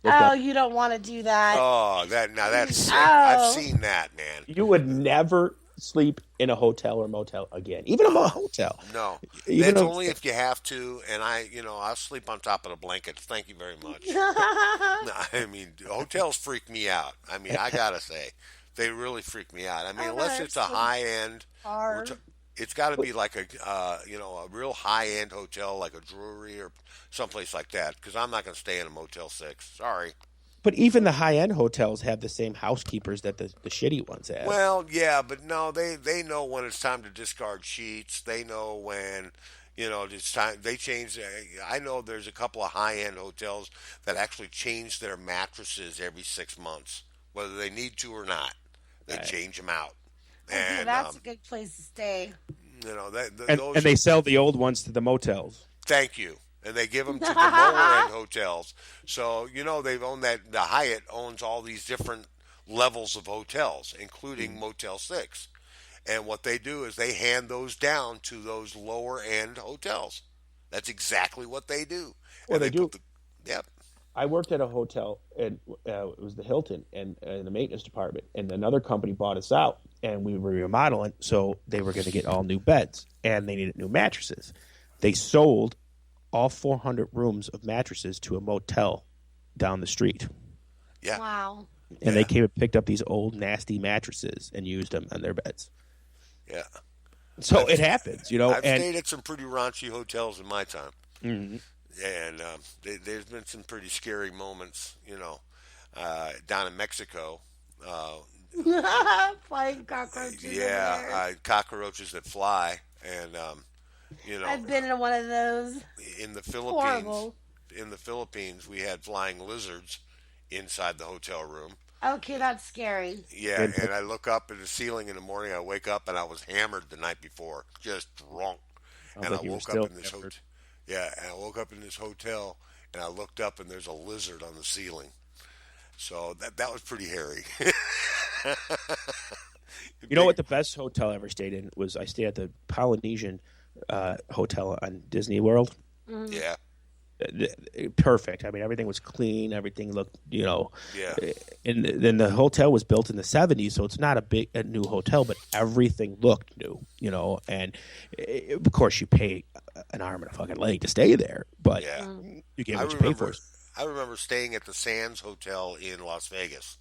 Oh, you don't want to do that. Oh, that's sick. Oh. I've seen that, man. you would never sleep in a hotel or motel again, even a hotel. No, Even that's though- only if you have to. And I'll sleep on top of the blankets. Thank you very much. I mean, hotels freak me out. I mean, I gotta say, they really freak me out. I mean, unless it's a high end, Hard. it's got to be like a real high end hotel, like a Drury or someplace like that. Because I'm not gonna stay in a Motel 6. Sorry. But even the high end hotels have the same housekeepers that the shitty ones have. Well, yeah, but no, they know when it's time to discard sheets. They know when, it's time. They change. I know there's a couple of high-end hotels that actually change their mattresses every 6 months, whether they need to or not. They change them out. Okay, And that's a good place to stay. and those. they sell the old ones to the motels. Thank you. And they give them to the lower end hotels. So, they've owned that. The Hyatt owns all these different levels of hotels, including Motel 6. And what they do is they hand those down to those lower end hotels. That's exactly what they do. Well, And they do. put yep. I worked at a hotel, and it was the Hilton, and in the maintenance department, and another company bought us out, and we were remodeling, so they were going to get all new beds, and they needed new mattresses. They sold all 400 rooms of mattresses to a motel down the street. Yeah. Wow. And they came and picked up these old, nasty mattresses and used them on their beds. Yeah. So it happens, I've and stayed at some pretty raunchy hotels in my time. And there's been some pretty scary moments, down in Mexico. Flying cockroaches. over there. Yeah, cockroaches that fly, and I've been in one of those. in the Philippines. Horrible. In the Philippines, we had flying lizards inside the hotel room. Okay, that's scary. Yeah, and I look up at the ceiling in the morning. I wake up and I was hammered the night before, just drunk. And like I you were woke still up in this hammered. hotel. Yeah, and I woke up in this hotel, and I looked up, and there's a lizard on the ceiling. So that was pretty hairy. You know what the best hotel I ever stayed in was? I stayed at the Polynesian hotel on Disney World. Yeah, Perfect. I mean, everything was clean. Everything looked, yeah. And then the hotel was built in the 70s, so it's not a new hotel, but everything looked new, and of course you pay an arm and a fucking leg to stay there, but Yeah. you get I what you pay remember. for. I remember staying at the Sands Hotel in Las Vegas,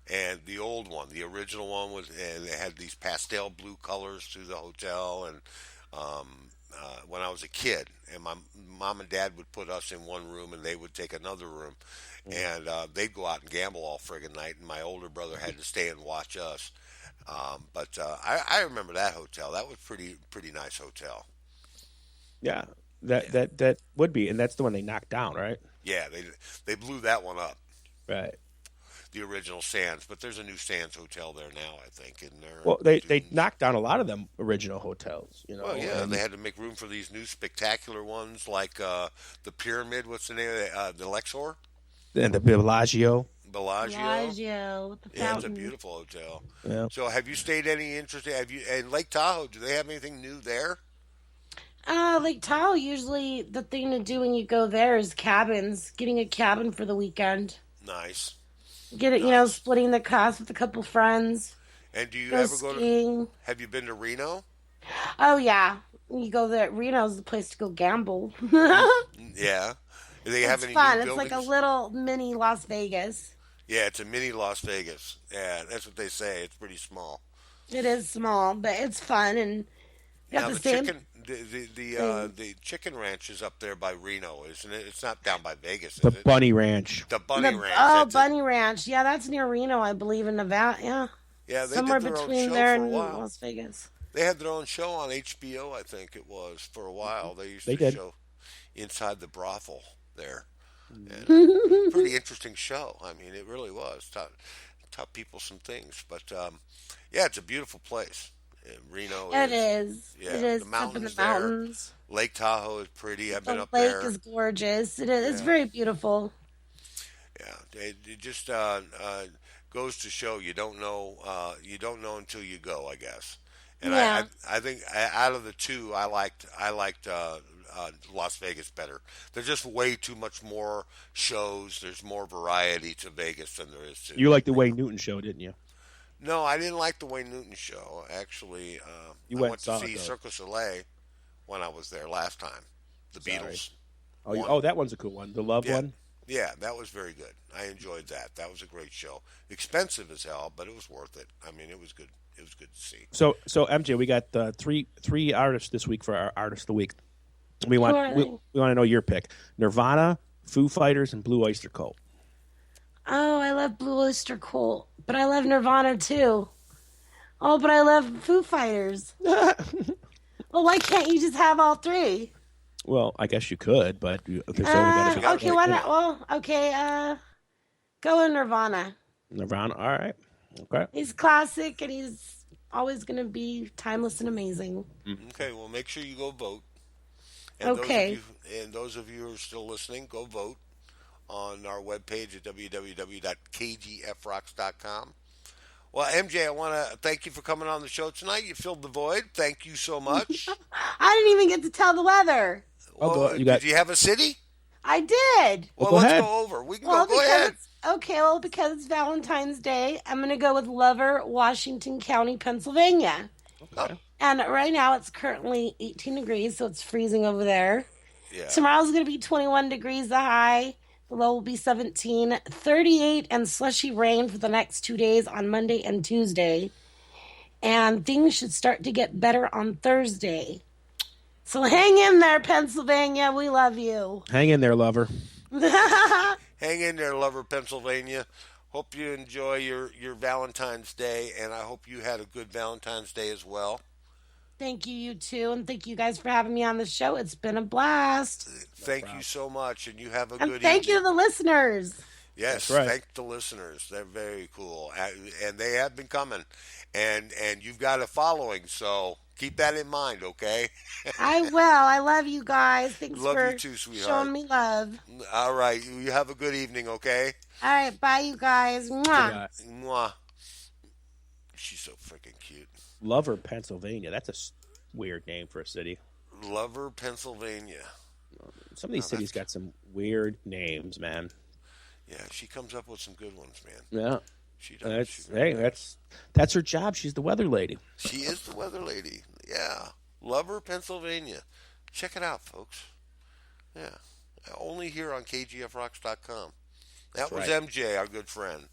and the old one, the original one and it had these pastel blue colors to the hotel. And when I was a kid, and my mom and dad would put us in one room, and they would take another room, and they'd go out and gamble all friggin' night, and my older brother had to stay and watch us. But I remember that hotel. That was pretty nice hotel. Yeah, that would be, and that's the one they knocked down, right? Yeah, they blew that one up, Right. the original Sands. But there's a new Sands hotel there now, I think, in there Well, in they Dunes. knocked down a lot of them original hotels, Well, yeah, and they had to make room for these new spectacular ones like the Pyramid. What's the name of it? The Luxor? the Bellagio. Bellagio? Bellagio with the Yeah, it's a fountain. beautiful hotel. Yeah. So, have you stayed any interesting? Have you in Lake Tahoe? Do they have anything new there? Lake Tahoe, usually the thing to do when you go there is cabins. Getting a cabin for the weekend. Nice, Get it, nice. splitting the cost with a couple friends. And do you Go ever go to? skiing. Have you been to Reno? Oh yeah, you go there. Reno's the place to go gamble. Yeah. Do they have It's any fun. new It's like a buildings? little mini Las Vegas. Yeah, it's a mini Las Vegas. Yeah, that's what they say. It's pretty small. It is small, but it's fun and you got Now the the same chicken, thing. the chicken ranch is up there by Reno, isn't it? It's not down by Vegas, The is it? Bunny Ranch. The Bunny The, Ranch. oh, That's it. Bunny Ranch. Yeah, that's near Reno, I believe, in Nevada. Yeah, Yeah, they somewhere did their own between show there for a and while. Las Vegas. They had their own show on HBO, I think it was, for a while. They used They to did. show inside the brothel there. And pretty interesting show. I mean, it really was. Taught people some things. But yeah, it's a beautiful place. Reno It is. is. Yeah, It is the It's up in the mountains there. mountains. Lake Tahoe is pretty. I've been The up lake there. is gorgeous. It is. It's Yeah, very beautiful. yeah. It just goes to show you don't know until you go, I guess. And Yeah. I think out of the two, I liked Las Vegas better. There's just way too much more shows. There's more variety to Vegas than there is to You like the Wayne Reno. Newton show, didn't you? No, I didn't like the Wayne Newton show. Actually, You I went went and to saw see it though. Cirque du Soleil when I was there last time. The Sorry. Beatles Oh, one. that one's a cool one. The Love Yeah, one. yeah, that was very good. I enjoyed that. That was a great show. Expensive as hell, but it was worth it. I mean, it was good. It was good to see. So MJ, we got three artists this week for our artist of the week. We Who want are we, they? we want to know your pick: Nirvana, Foo Fighters, and Blue Oyster Cult. Oh, I love Blue Oyster Cult, but I love Nirvana too. Oh, but I love Foo Fighters. Well, why can't you just have all three? Well, I guess you could, but there's only got to be Okay, why not? Well, okay, go with Nirvana. Nirvana. All right. Okay. He's classic and he's always going to be timeless and amazing. Okay, well, make sure you go vote. Okay. Those of you who are still listening, go vote on our webpage at www.kgfrocks.com. Well, MJ, I want to thank you for coming on the show tonight. You filled the void. Thank you so much. I didn't even get to tell the weather. Well, you got- did you have a city? I did. Well, Well, go let's ahead. go over. We can Well, go ahead. because it's Valentine's Day, I'm going to go with Lover, Washington County, Pennsylvania. Oh, And right now it's currently 18 degrees, so it's freezing over there. yeah. Tomorrow's going to be 21 degrees the high. The low will be 17, 38, and slushy rain for the next 2 days on Monday and Tuesday. And things should start to get better on Thursday. So hang in there, Pennsylvania. We love you. Hang in there, lover. Hang in there, Lover, Pennsylvania. Hope you enjoy your Valentine's Day, and I hope you had a good Valentine's Day as well. Thank you, you too. And thank you guys for having me on the show. It's been a blast. Thank you so much, and you have a And good thank evening. you to the listeners. Yes, That's right. thank the listeners. They're very cool, and they have been coming, and you've got a following, so keep that in mind, okay? I will. I love you guys. Thanks Love for you too, sweetheart. showing me love. All right, you have a good evening, okay? All right. Bye, you guys. Mwah. Mwah. She's so freaking cute. Lover, Pennsylvania. That's a weird name for a city. Lover, Pennsylvania. Some of these cities got some weird names, man. Yeah, she comes up with some good ones, man. Yeah. She does. That's She really that's her job. She's the weather lady. She is the weather lady. Yeah. Lover, Pennsylvania. Check it out, folks. Yeah. Only here on KGFRocks.com. That was right. MJ, our good friend.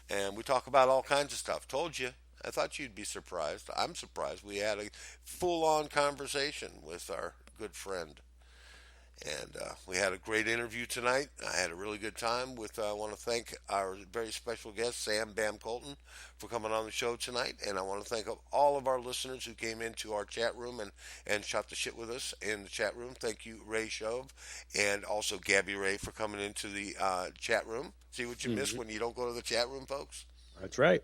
And we talk about all kinds of stuff. Told you. I thought you'd be surprised. I'm surprised. We had a full-on conversation with our good friend. And we had a great interview tonight. I had a really good time with. I want to thank our very special guest, Sam Bam Koltun, for coming on the show tonight. And I want to thank all of our listeners who came into our chat room and shot the shit with us in the chat room. Thank you, Ray Shove, and also Gabby Ray for coming into the chat room. See what you miss when you don't go to the chat room, folks? That's right.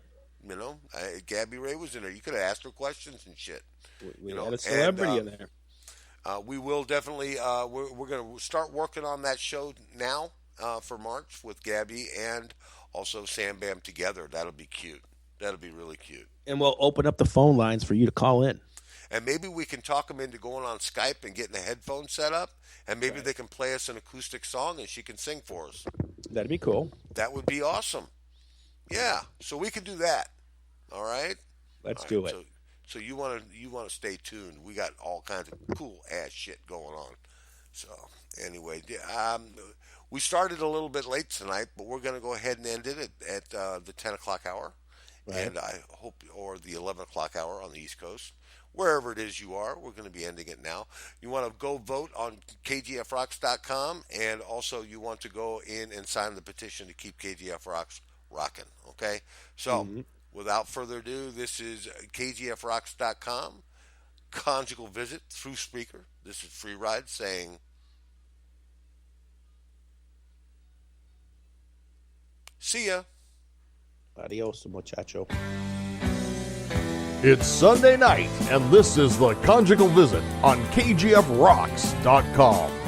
You know, Gabby Ray was in there. You could have asked her questions and shit. We had a celebrity in there. We will definitely. We're going to start working on that show now for March with Gabby and also Sam Bam together. That'll be cute. That'll be really cute. And we'll open up the phone lines for you to call in. And maybe we can talk them into going on Skype and getting a headphone set up. And maybe they can play us an acoustic song and she can sing for us. That'd be cool. That would be awesome. Yeah. So we can do that. All right. Let's do it. So you want to stay tuned. We got all kinds of cool ass shit going on. So anyway, we started a little bit late tonight, but we're going to go ahead and end it at the 10 o'clock hour, and I hope, or the 11 o'clock hour on the East Coast, wherever it is you are. We're going to be ending it now. You want to go vote on KGFRocks.com, and also you want to go in and sign the petition to keep KGF Rocks rocking. Okay, so. Without further ado, this is KGFRocks.com, Conjugal Visit through Spreaker. This is Free Ride saying, see ya. Adios, muchacho. It's Sunday night, and this is the Conjugal Visit on KGFRocks.com.